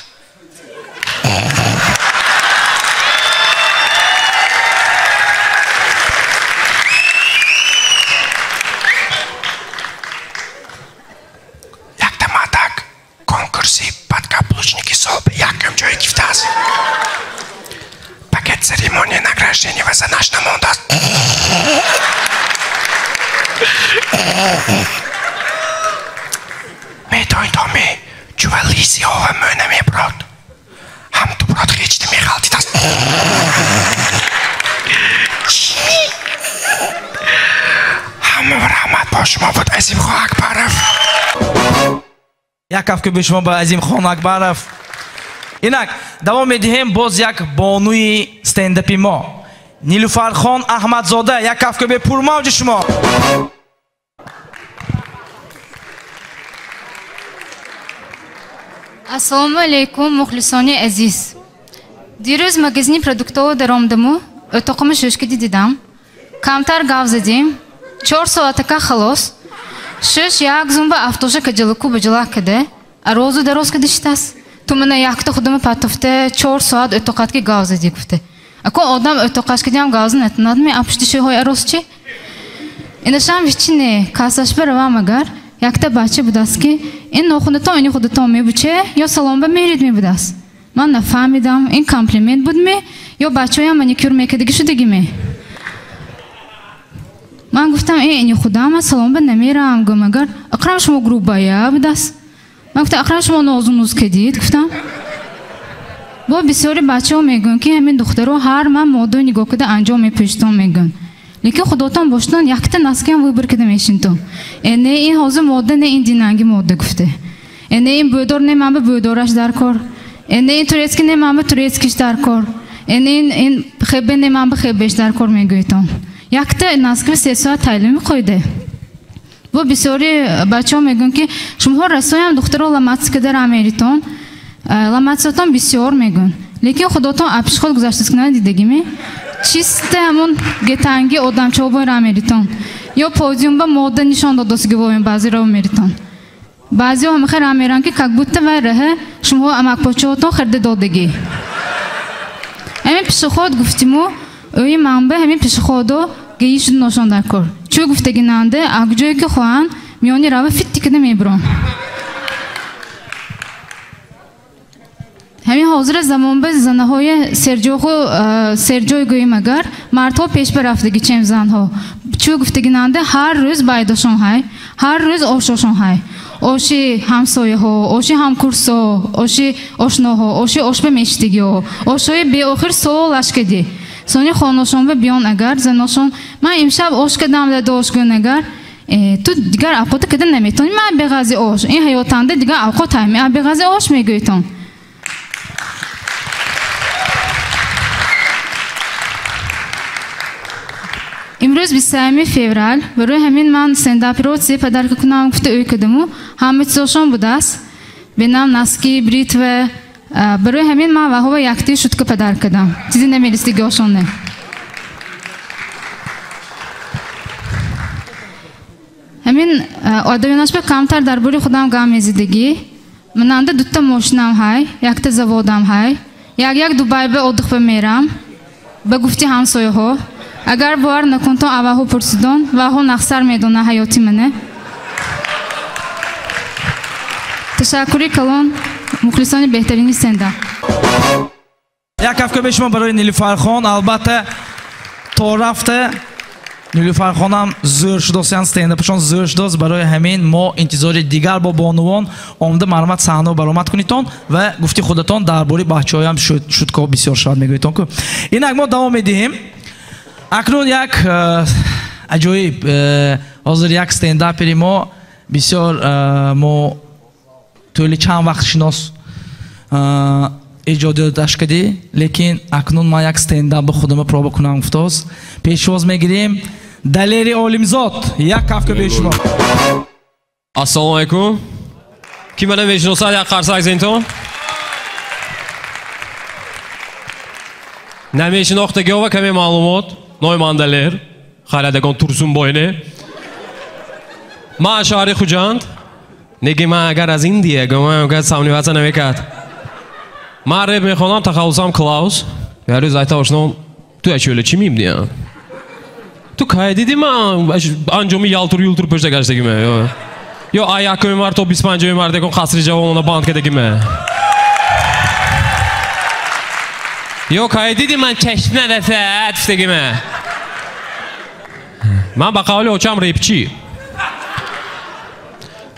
якта мадак конкурси подкаблучники сол ба якум ҷое гирифтааст. میدونی تومی جوالیزی ها و منه میبرد هم تو براد خیچتی میخالتی دست همه رحمت با شما بود عظیم خان اکبرов یک کافکو به شما با عظیم خان اکبرов اینک دوام میدهیم باز یک بانوی استنداپی ما نیلوفر خان احمدزاده یک کافکو به پرموج شما Assalomu alaykum muxlisoni aziz. Diroz magazin produktov daromdamu o'toqimiz shoshkidi didam. Kamtar gavzadim. 4 soataka xalos. Shosh yak zumba avtosha kajaluku bajala kade. Arozu daroz kadishtas. Tu mana yakta xudimi patofte 4 soat o'toqatga gavzadi gufte. Ako odam o'toqashkidam gavzin etnadmi apshti shoy arozchi. Inasham vichine kasashbar va magar yakta bache budaski این نخونتا اینی خودتا می بچه یا سلام به میرید می بدست من نفهمیدم این کامپلیمنت بود می یا بچه های منیکور میکردگی شدگی می من گفتم اینی خودم من سلام به نمیرم گم اگر اقرام شما گروبایا بدست من گفتم اقرام شما نازونوز کدید گفتم با بسیاری بچه ها میگن که همین دخترها هر من موضوع نگاه کده انجام میپشتم میگن لیکن خداتان باشتن یکتا نسکی هم ویبر کده میشین تو نه این حوزه ماده نه این دینانگی ماده گفته نه این بودار نه من به بودارش در کار نه این توریسکی نه من به توریسکیش در کار نه این خبه نه من به خبهش در کار میگویتان یکتا نسکی 3 ساعت تعلیم خویده و بسیاری بچه ها میگن که شما رسوی هم دختر ها لامتس که در امیریتان لامتساتان بسیار میگن لیکن خداتان اپش خود گذاشتیز کنه دیدگی می چیست همون گتنگی آدم چه باید امیریتان یا پودیوم با ماده نشان داداسی که باید بعضی را امیریتان بعضی ها میخواه امیران که کک بودته و ره شما امک پاچه هاتان خرده دادگی همین پیش خود گفتیمو اوی منبع همین پیش خودو گیی شد نشان در کار چو گفتگی ننده اگجایی که خواهن میانی روه فیتی کده میبران همین حاضر زمان به زنه های سرجوی گوییم اگر مردها پیش برفتگی چیم زنها چو گفتگی ننده هر روز بایداشون های هر روز آشاشون های آشی همسایه ها آشی همکورس ها آشی آشنا ها آشی آش به میشتگی ها آشای بی آخر سوالش کدی سانی خاناشون به بیان اگر زناشون من امشب آش کدم ده داشگون اگر تو دیگر اوقات کده نمیتونی من بغازی آش این حیاتنده دیگر اوقات همی بغازی آش میگویتون امروز 23 فوریه برای همین من استنداپ رو سی پدر که کنم گفته اوی کدمو همه چیزشون بوده است به نام نسکی بریت و برای همین من و هوا یکتی شد که پدر کدم چیزی نمیرستی گوشون نه همین آدویناش به کمتر درباره خودم گام میزیدگی من انده دوتا ماشینم های یکتا زوادم های یک دوبای به ادخ میرم به گفتی همسایه ها اگر باور نکنتون اوهو پرسیدون و هو نخسر میدونه حیاتی منه تشکری کلان مخلصان بهترینی سنده یک کفکه به شما برای نیلوفر خان البته تا رفته نیلوفر خان هم زور شده است استنداپشون زور شده است برای همین ما انتظار دیگر با بانوان آمده معلومات صحنه برآمد کنیتون و گفتی خودتون درباره بچه‌ها هم شد که بسیار شاد میگویتون که اینک ما دوام میدیم اکنون یک عجایب حاضر یک استنداپری ما بسیار ما طولی چند وقت شناس ایجاد داشت کردی لیکن اکنون ما یک استنداپ به خودم پروبا کنم گفتاز پیشواز میگیریم دلیری عالمزاد یک کفکه به شما السلام علیکم کی منو میشناسه یک قرصک زنتون نمیشناختگی و کمی معلومات نویماندلر خالدگان ترسون باینه ما شهری خوجاند نگی من اگر از این دیگه من اگر سامنی واسه نمیکرد من رب میخوانم تخلصم کلاوس یه روز ایتا باشنم تو اچوله چی میبینیم تو که دیدی من انجامی یالتور پشت گشتگیمه یا آیاکوی مار تو 25 مرده کن خسری جوانونا باند کدگیمه یا که دیدی من چشم ندسته اتفتگیمه من با قولی اوچم ریپچی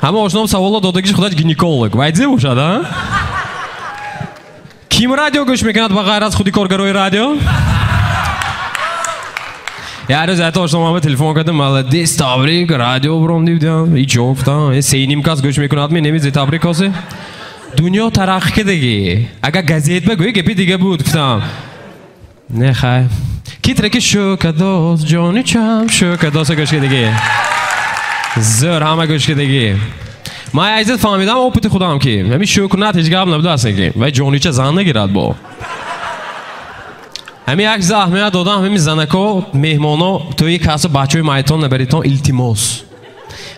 همه آشنام سوالا دادگیش خودش گینیکولوگ وایدزه باشد ها کیم رادیو گوش میکند با غیر از خودی کارگروی رادیو یه روز حتی آشنام همه تلفن کردم مالدیس تبریک رادیو برام دیدم هیچ گفتم سه نیم کس گوش میکند می نمیزه تبریک کاسه دنیا ترقی دیگه اگه گازیت بگویی گپی دیگه بود گفتم نه خیر کی ترکی شوکداس جانی چم شوکداس گوش دیگه زر همه گوش دیگه ما عزیز فهمیدم اوپت خودم که همین شوکنات هیچ گپ نبوده اصلا که و جانی چه زن نگیرد با همین یک زحمت دادم همین زنکو مهمانا توی کاسه بچه‌ی مایتون نبریتون التماس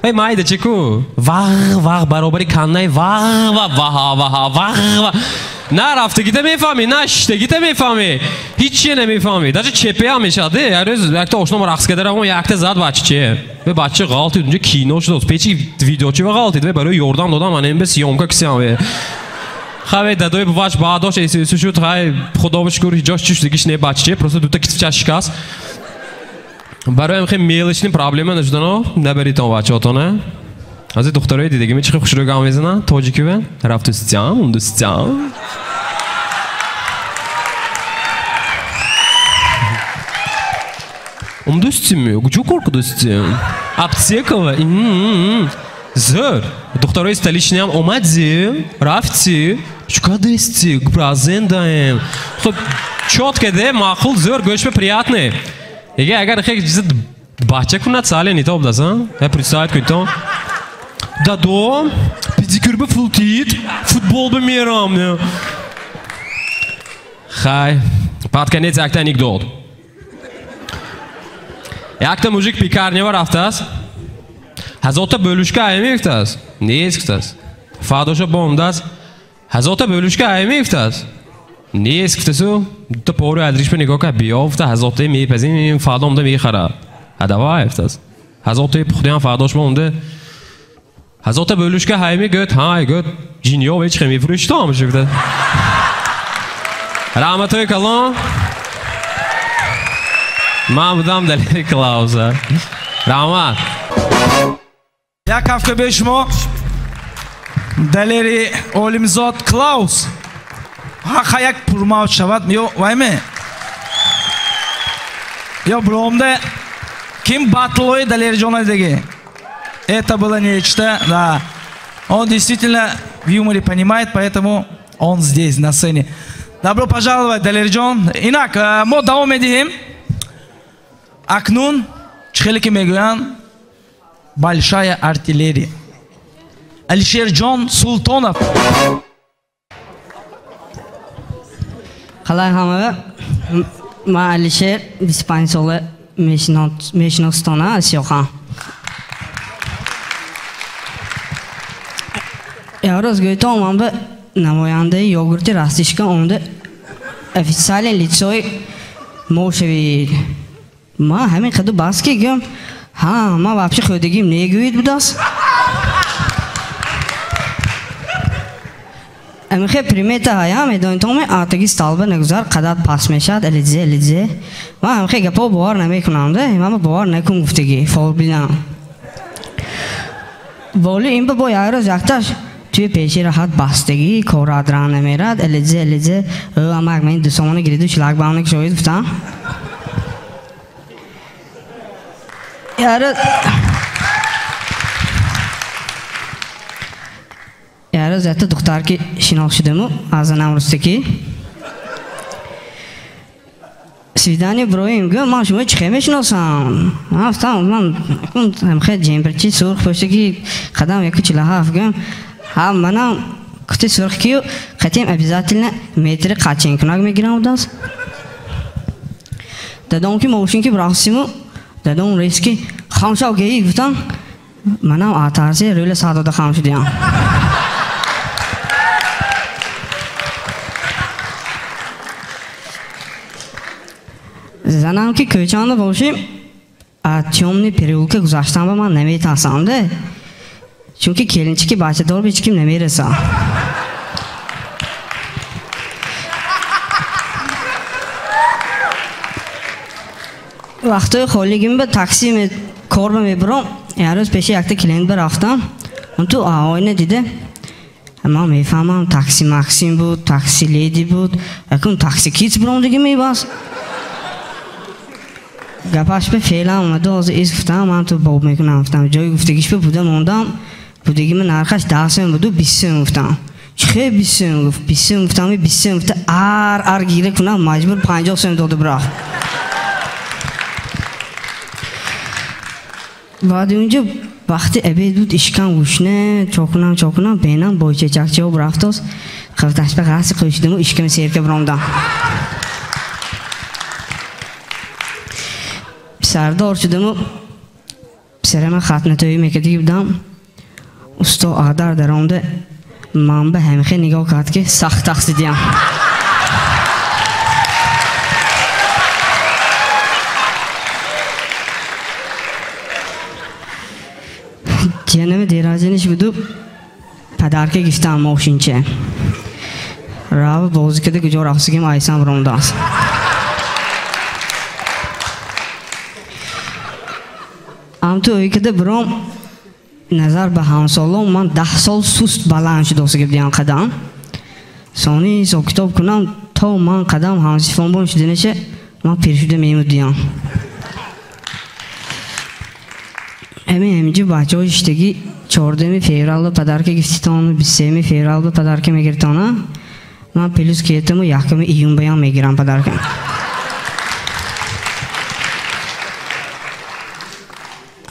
ای مایده چیکو واق برابری کنای واق نه رفته گیته میفهمی نه شته گیته میفهمی هیچی نمیفهمی در چپی هم میشده هر روز یک تا آشنام رقص کرده اون یک تا زد بچه چیه به بچه غلطید اونجا کینو شد پیچی ویدیو چی غلطید و برای یوردان دادم من این به سیامکا کسی هم خواهی دادوی بواش بعداش ایسی شد خواهی خدا بشکر هیچاش چیش دیگیش نه بچه چیه پروسه دوتا کتف چش شکست برای هم خیلی میلشنیم پرابلمه نشدن نبرید تا بچه هاتانه از این دخترهای دیگه می چقدر خوش رو گام میزنن تاجیکی بن رفت دوستم اون دوستم اون دوستم کجا کار دوستم اپسیکوه زر دخترهای استالیشنی هم اومدیم رفتی چیکار دستی برازندایم خب چات کده معقول زر گوش به приятне اگر خیلی چیز بچه کنند سالی نیتا بودن یا پریسایت کنید دادو پیدیکور به فولتید فوتبال به میرم خیلی پاد کنید یک تا انیکدوت یک تا موزیک پیکارنی و رفته است هزار تا بölüşke ayırmıyor است نیست است فاداشو بومده است هزار تا bölüşke ayırmıyor است نیست سو تو پورو ادریش به نگاه که بیافته هزار تا میپزیم این فادا اومده میخره هدوا است هزار تا پخته هم فاداش بومده هزار تا bölüşke ayırmıyor های گفت جینیو هیچ خمی فروشته هم شده رحمتوی کلام من بودم دلیل کلاوزه رحمت یک هفته به شما دلیری اولمزاد کلاوز حقا یک پرماوت شود یا وایمه یا برامده ким батлой дали региона деги. Это было нечто, да. Он действительно в юморе понимает, поэтому он здесь, на сцене. Добро пожаловать, Далерджон. Инак, мы давам эдим. Акнун, Чхелики Мегуян, большая артиллерия. Алишерджон Султонов. Халай хамава, ма Алишер, диспансолы мешностона Асиохан. Яроз гөйтон мамбы намоянды йогурти растишка онды официальный лицой мошеви. Ма همین خدو باز کی گم ها ما вообще خودگیم نگوید بوداس امخه پریمتا هایا میدون تو می آتگی استالبه نگذار قدرت پاس میشد الیزه ما امخه گپو باور نمیکنم ده ما باور نکن گفتگی فول بیلم ولی این با یارو زاکتاش توی پیشی راحت باستگی کورادران نمیرد الیزه اما من دوستانه گریدو شلاگ باونه که شوید گفتم یارو زیاد دختر که شناخت شدم از نامرستی سویدانی برویم گم ما شما چه میشناسم افتام من هم خیلی جنبرچی سرخ پشتی که قدم یکی 47 گم هم منم کتی سرخ کیو خطیم обязательно متر قاچین کنار میگیرم داست دادم که موشین که براسیمو دادم ریسکی خامشاو گیی گفتم منم آتارسی رویل ساده خامش دیم زنم که کوچانده باشیم اتیومنی پریولکه گذاشتم با من نمیتونستم ده چونکه کلینچی که بچه دار به چکیم نمیرسم وقتی خالیگیم به تاکسی کار میبرم یه روز پیش یک کلینت برفتم اون تو آینه دیده ما میفهمم تاکسی ماکسیم بود تاکسی لیدی بود اکنون تاکسی کیت برام دیگه میباز گپاش به فعلا اومده از ایز گفتم من تو باب میکنم گفتم جای گفتگیش به بوده موندم بودگی من نرخش 10 سوم بود و 20 سوم گفتم چه 20 سوم گفت 20 سوم گفتم 20 سوم گفت ار گیره کنم مجبور 50 سوم داده برا بعد اونجا وقتی ابید بود اشکم گوشنه چاکنم بینم بایچه چکچه و برفتاست خفتش به غرصی خوشیدم و اشکم سیرکه برامدم سردار شدم و سرم ختنه توی میکردی بودم استا آدر درامده من به همخه نگاه کرد که سخت تقصیدیم جنم دیرازینش بودو پدرکه گفتم ماشینچه راو بازی کده کجا رفسگیم آیسان برامده است ام تو اوی کده برام نظر به همسالم من 10 سال سوست بلند شد دوسته که بیان قدم سانی سو کتاب کنم تا من قدم همسی فون بون شده نشه من پیرشده میمود دیان همینجا بچه ها اشتگی 14 فevral پدرکه گفتیتان 23 فevral پدرکه میگیرتانه من پلیس کیتم و 1 ایون بیان میگیرم پدرکه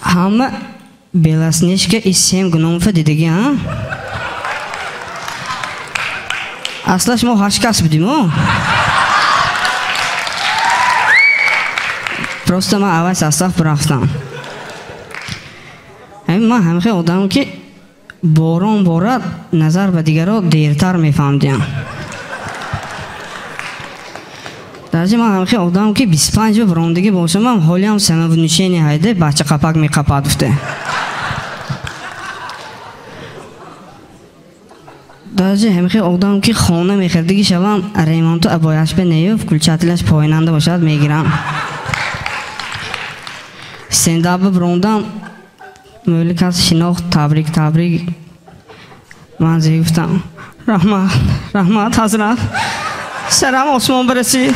همه بلاسنیش که اسم گناه فدیدگی ها اصلاش ما هاش کس بودیم ها پروست ما آواز اصلاف برفتم من همه آدم که باران بارد نظر به دیگر را دیرتر میفهمدیم درجه من همه آدم که 25 براندگی باشم هم حالی هم سمه و نشینی هایده بچه قپک می قپد افته درجه همه آدم که خانه میخردگی شوم ریمان تو ابایش به نیوف کلچتلش پایننده باشد میگیرم سنداب براندم مولک از شناخت تبریک من زی گفتم رحمت حضرت سلام عثمان برسی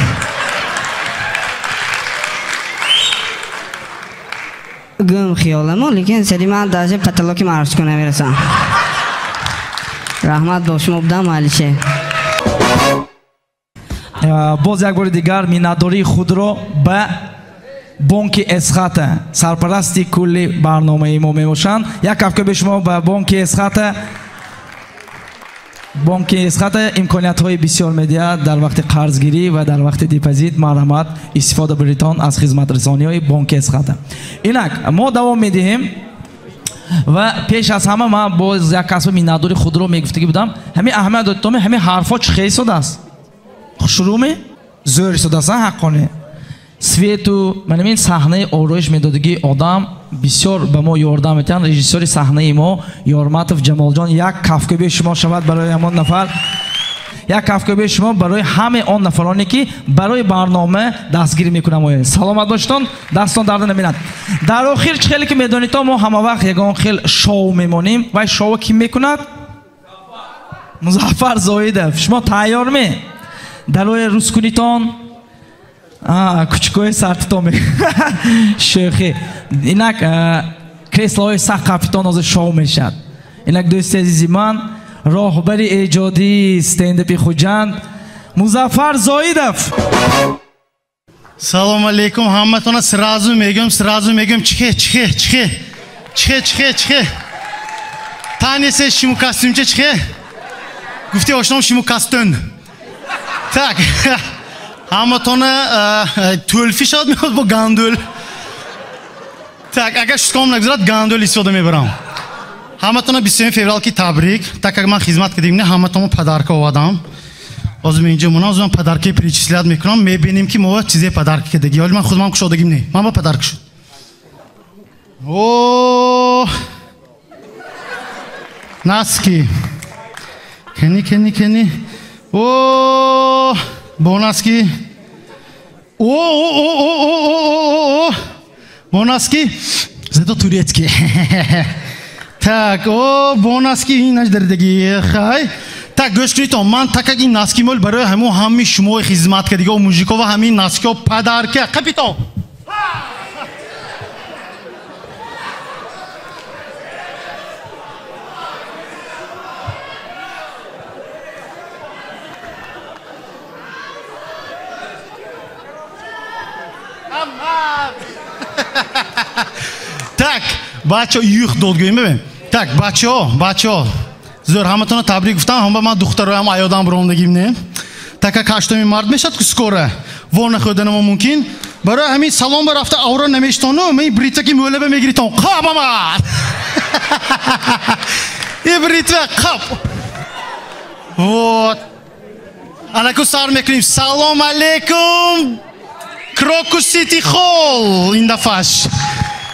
گم خیالمو لیکن سری من درجه پتلاکی معرض کنه میرسم رحمت با شما بودم علیشه باز یک بار دیگر مینتداری خود رو به بانک اسخط سرپرستی کلی برنامه ما میباشند یک کفکه به شما به بانک اسخط امکانیت های بسیار میدهد در وقت قرضگیری و در وقت دیپازیت مرحمت استفاده بریتان از خدمت رسانی های بانک اسخط اینک ما دوام میدهیم و پیش از همه من باز یک کسب مینتداری خود رو میگفتگی بودم همین احمد دوتومه همین حرفا چه خیلی شده است شروع می زور شده است حقانه سویتو من این صحنه آرایش میدادگی آدم بسیار به ما یاردم میتن رژیسور صحنه ما یارمتوف جمال جان یک کفکه به شما شود برای همان نفر یک کفکه به شما برای همه آن نفرانی که برای برنامه دستگیری میکنم سلامت باشتون دستان درد نمیند در آخر خیلی که میدانید تا ما همه وقت یگان خیلی شو میمونیم و شو کی میکند مظفر زاهدov شما تیار می در روی روزکنیتان کوچکوی سرتتان می شوخی اینک کریسلای سخت کپیتان از شو میشد اینک دوست عزیزی من راهبری ایجادی استنداپی خوجند مظفر زاهدov سلام علیکم همتون سرازو میگم چخه تانی سه شیمو کاستومچه چخه گفتی آشنام شیمو کاستون tak همتون تولفی شد میخواد با گاندول tak اگر شکام نگذارد گاندول استفاده میبرم همتون 23 فوریه کی تبریک так как من خدمت کردیم نه همتون پدرکا اومدم از اینجا من پدرکی پریچسلیات میکنم میبینیم که ما چیزی پدرکی کردگی ولی من خودم کشادگیم نه من با پدرک شد اوه ناسکی کنی اوه بوناسکی اوه بوناسکی زدو توریتکی Так, о, бо наски ин наш дардагӣ. Хай. Так, гӯш кунед то, ман так ин наски мол барои ҳамаи шумои хизматкардагиҳо, мужикҳо ва ҳамин наскиҳо падарка. Капитон. Так, бачаҳо юх додгӯем бибин. Так, бачаҳо зӯр ҳаматонро табрик гуфтам, ҳама ман духтароям аёдам ронагим не. Так як ҳаштумин мард мешад ки скоро во находана мо мумкин. Барои ҳамин салом ба рафта авро намештону, мен бритва ки мӯлаба мегиритон. Қаб амад. И бритва қаб. Вот. Анаку сар мекуним. Салом алейкум. Крокус Сити Холл ин дафаш.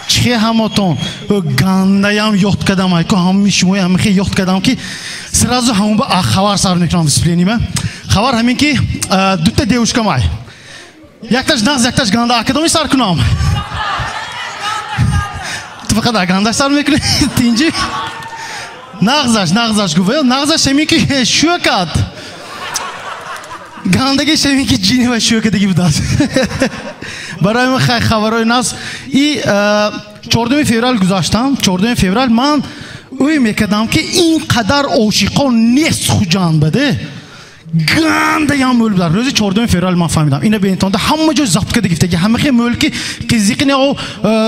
چه هماتون گنده‌ام یاد کردم ای که همی شما هم خیلی یاد کردم که سرازو همون با خبر سر میکنم دیسپلینی من خبر همین که دو تا دیوش کمای یکتاش ناز یکتاش گنده اکادمی سر کنم تو فقط گنده سر میکنی تینجی نغزش گویل نغزش همین که شو کرد گندگیش همین که جینی و شو کردگی بوداد برای من خیلی خبرهای ناز ای 14 فеврал گذاشتم 14 فеврал من اوی میکردم که اینقدر عاشقا نیست خوجان بده گنده یا مول بدار روزی 14 فеврал من فهمیدم اینو به اینتان همه جا ضبط کرده گفته که همه خیلی مول که قزیقی او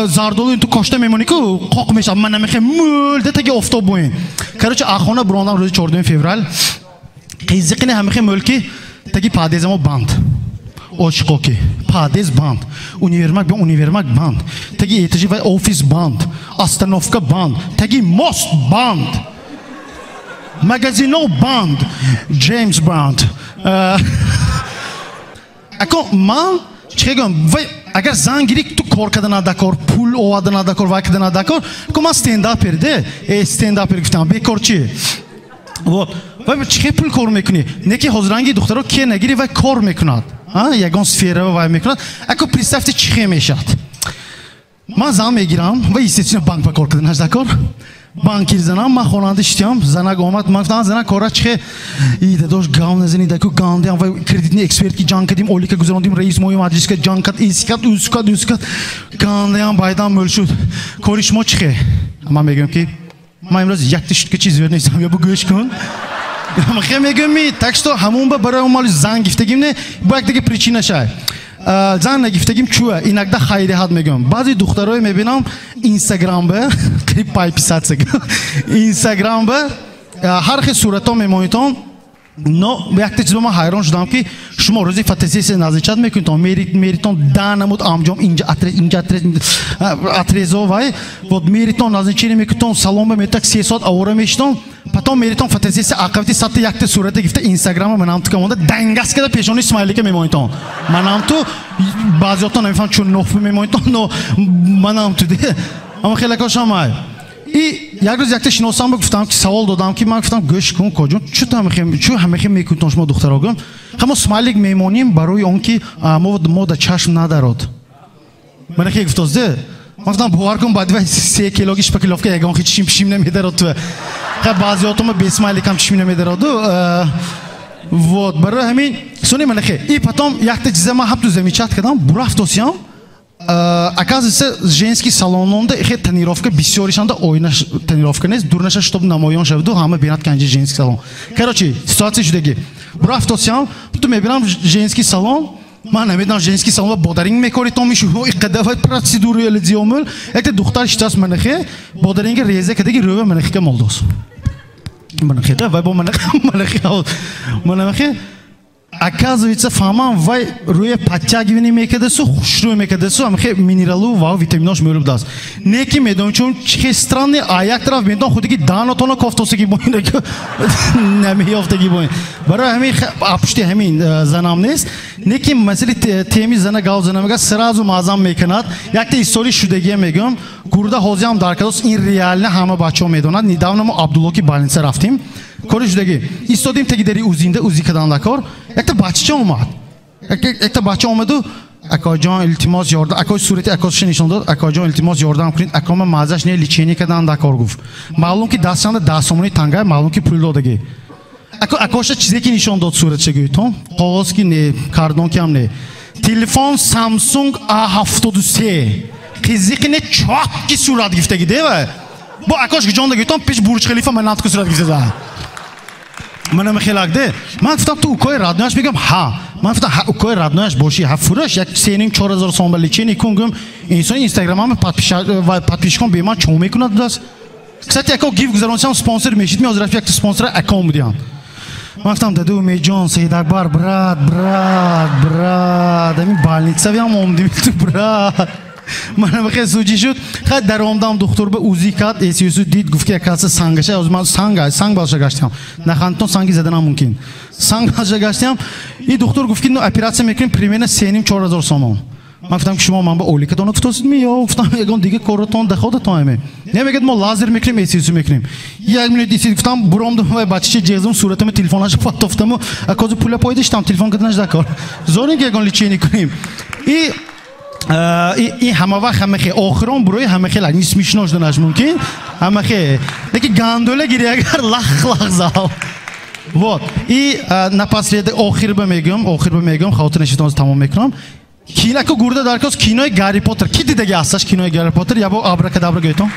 زردالو این تو کاشته میمونی که قاق میشم من نمیخه مول ده تگه افتاب بوین کارچه آخونه براندم روزی 14 فеврал قزیقی همه خیلی مول که تگه پادیزمو بند Oshkoki, Pades band, Univermag band, Tagi Etajiva office band, Astanovka band, Tagi Most band, Magazino band, James band. Ako man, çegam, vay agar zan girik tu korkadan adakor, pul ovadan adakor, vakdan adakor, kuma stand up erde, stand up ergiftam, bekorchi. Вот. Вай чхе пул кор мекуни. Неки ҳозиранги духтаро ке нагири вай кор мекунад. Ягон сфера вай мекунад. Ако представьте чхе мешад. Ман зан мегирам ва естественно банк ба кор кардан ҳаштакор. Банкир занам, ман хонанда шитям, занак омад, ман гуфтам занак кора чхе. Ида дош гав назани даку гандям вай кредитни эксперт ки ҷанг кардим, олика гузарондим, раис моҳи маҷлиска ҷанг кард, искат, ускат. Гандям байдам мӯл шуд. Кори шумо чхе? Ман мегӯям ки من امروز یک تشت کچی زیاد نیستم یا بگوش کن من خیلی میگم так что همون با برای اون مال زن گفتگیم نه با یک دیگه پریچینه شای زن نگفتگیم چوه اینک ده خیلی حد میگم بعضی دخترای میبینم اینستاگرام به کلیپ پای پیسات سگ اینستاگرام به هر خی صورتا میمونیتون نو یک چیز ما حیران شدم که شما روزی فتاسی نازنچاد میکنید میریتون دانمود آمجام اینجا اتریزو وای بود میریتون نازنچینی میکنید سالن به میتک 3 ساعت آوره میشتون پتام میریتون فتاسی عقبتی ساعت یک صورت گفته اینستاگرام منم تو کامونده دنگاس که پیشانی اسمایلی که میمونیتون منم تو بعضیاتون نمیفهم چون نوف میمونیتون نو منم تو دیگه اما خیلی کاشم ای یک روز یک شناسم گفتم که سوال دادم که من گفتم گوش کن کجون چه همه میکنن شما دخترها گم همون اسمایلیک میمونیم برای اون که ما در چشم ندارد من که گفتم من گفتم باور کن بعد 3 کیلوگیش پکیلوف که یگان هیچ چیم نمیدارد تو خب بعضیاتون به اسمایلیک هم چیم نمیدارد вот برای همین سونی من که ای پتام یک چیز ما هم تو زمینچات کردم برافت دوستم оказывается женский салононда ихе тренировка бисёришанда ойнаш тренировка нест дурнаша чтоб намоён шавду ҳама бинад канҷи женский салон короче ситуация шудаги бурафтосиам ту мебинам женский салон ман намедонам женский салон ва бодаринг мекори то мишу иқадава процедура элизиомул якте духтар штас манахе бодаринг резе кадаги рӯва манахе молдос манахе да вай бо манахе оказывается фамам вай руе подтягивание мекадасу хушрӯ мекадасу ҳамахе минералу ва витаминош мӯлуб даст неки медонем чун чхе странне а як тараф медон худиги данотона кофтосаги боин намеёфтаги боин барои ҳамин апушти ҳамин занам нест неки масъали теми зана гав занамега сразу маъзам мекунад якта истори шудагия мегӯям гурда ҳозиам дар кадос ин реална ҳама бачаҳо медонад недавно мо абдуллоки балинса рафтим کاری شدگی ایستادیم تگی داری اوزینده اوزی کردن دکار یک تا بچه آمد یک تا بچه آمد و اکاجان التماس یاردم اکاج صورت اکاجش نشون داد اکاجان التماس یاردم کنید اکام مازش نه لیچینی کردن دکار گفت معلوم که دستان دستمونی تنگه معلوم که پول دادگی اکاش چیزی که نشون داد صورت چگوی تو قاغذ کی نه کاردون کی هم نه تلفن سامسونگ A73 قیزی کی نه چاک کی صورت گفته گیده و با اکاش که جان دگی تو پیش برج خلیفه من نات کو صورت گفته زا منم خیلاگده من گفتم تو اوکای رادناش میگم ها من گفتم ها اوکای رادناش باشی ها فروش یک 3,000 سوم لیچینی کنم اینسان اینستاگرامم پادپیش کن به من چون میکنه دست کساتی اکو گیف گذارونشم سپانسر میشید میازرف یک سپانسر اکام بودیم من گفتم دادو می جان سید اکبر براد همین بالنیتسا بیام اومدیم تو براد منم خیلی سوچی شد خیلی در اومدم دکتر به اوزی کرد ایسیوسو دید گفت که کسی سنگشه از من سنگ بالش گشتم نخندتون سنگی زدن ممکن سنگ بالش گشتم این دکتر گفت که اپراسیون میکنیم پریمین 3,000 سوم من گفتم که شما من با اولی که دانو فتوسید میاد گفتم یگان دیگه کارتون دخواد تایمه نمیگید ما لازر میکنیم ایسیوسو میکنیم یک منوت ایسی گفتم برام دو بچه جزم صورتم تلفنش پاتفتم و اکاز پول پایدشتم تلفن کردنش دکار زورین که یگان لیچینی کنیم این همه وقت همه خیلی آخران بروی همه خیلی نیست میشناش دانش ممکن همه خیلی لیکن گاندوله گیری اگر لخ زال وات این نپس رید آخر بمیگم خاطر نشیدم از تمام میکنم کینا که گرده درکاس کینای گاری پاتر کی دیدگی هستش کینای گاری پاتر یا با ابراکادابرا گیتون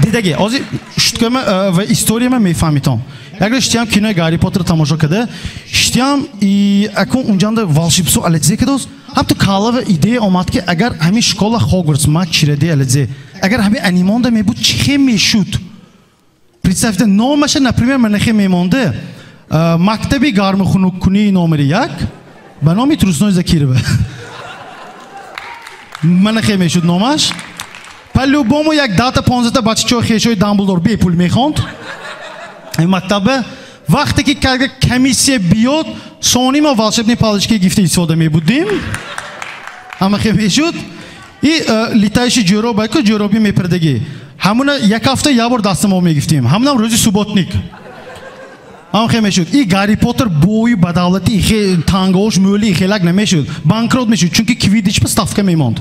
دیدگی آزی شتکم و استوری من میفهمیتم اگر شتیم کینای گاری پاتر تماشا کرده شتیم اکون اونجا ده والشیپسو الزی کدوس هم تو کالا و ایده آمد که اگر همین شکل هاگوارتس ما چیرده الزی اگر همین انیمان ده میبود چه میشود представьте نامش نپریمیر منخه میمانده مکتبی گرم خنک کنی نمره 1 به نامی تروسنوی زکیره به منخه میشود نامش پلو بامو یک 10-15 تا بچه چه خیشوی دامبلدور بی پول میخوند این مکتبه وقتی که کمیسیه بیاد سونی ما والشبنی پالشکی گیفته استفاده میبودیم همه خیلی میشود این لیتایشی جوراب که جورابی میپردگی همون یک هفته یه بار دست ما میگفتیم همون روزی سوباتنیک هم خیلی میشود این گاری پاتر بوی بدالتی خیلی تانگوش مولی خیلی لگ نمیشود بانکروت میشود چون که کویدیچ به ستافکه میماند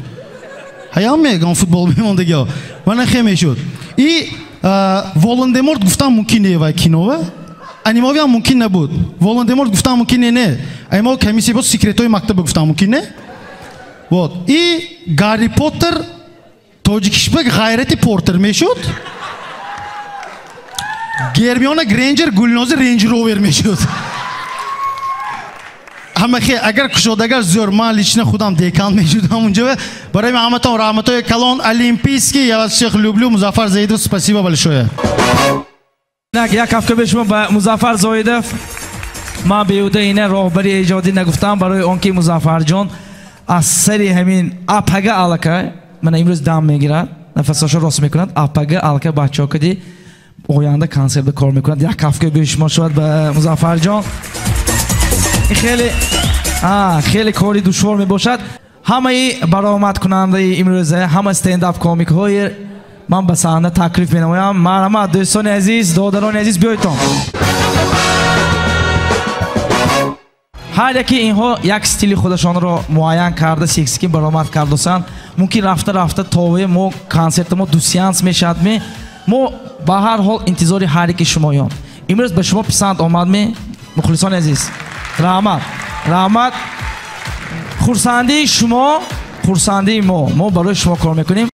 هیام میگم فوتبال میمانده گیا من خیلی میشود این ولندمورت گفتم ممکنه و کینوه انیماوی هم ممکن نبود ولندمورت گفتم ممکنه نه اما کمیسی بود سیکرتوی مکتب گفتم ممکنه بود این گاری پاتر توجیکش بگ غیرتی پورتر میشود گرمیانا گرینجر گلنوز رنج روور میشود همه خیلی اگر کشودگر زور من لیچنه خودم دیکان میشودم اونجا برای محمدتان رحمتای کلان الیمپیسکی یا شیخ لوبلو مظفر زیدو سپاسیبا بالشویه یک هفته به شما با مظفر زایده ما بیوده اینه راهبری ایجادی نگفتم برای اونکی مظفر جان از سری همین اپگه علاقه من امروز دم میگیرد نفساشو راست میکند اپگه علاقه بچه ها کدی اوینده کانسرت کار میکند یک هفته به شما شد به مظفر جان خیلی کاری دشوار میباشد همه برآمد کننده امروزه همه استند اپ کامیک های من به صحنه تکلیف می‌نمایم مرحمت دوستان عزیز دادران عزیز بیایید هر یکی اینها یک استیل خودشان را معین کرده سیکسکی برآمد کردند ممکن رفته تا ما کنسرت ما دو سیانس میشد ما به هر حال انتظار هر یکی شمایان امروز به شما پسند آمد می مخلصان عزیز رحمت خورسندی شما خورسندی ما برای شما کار میکنیم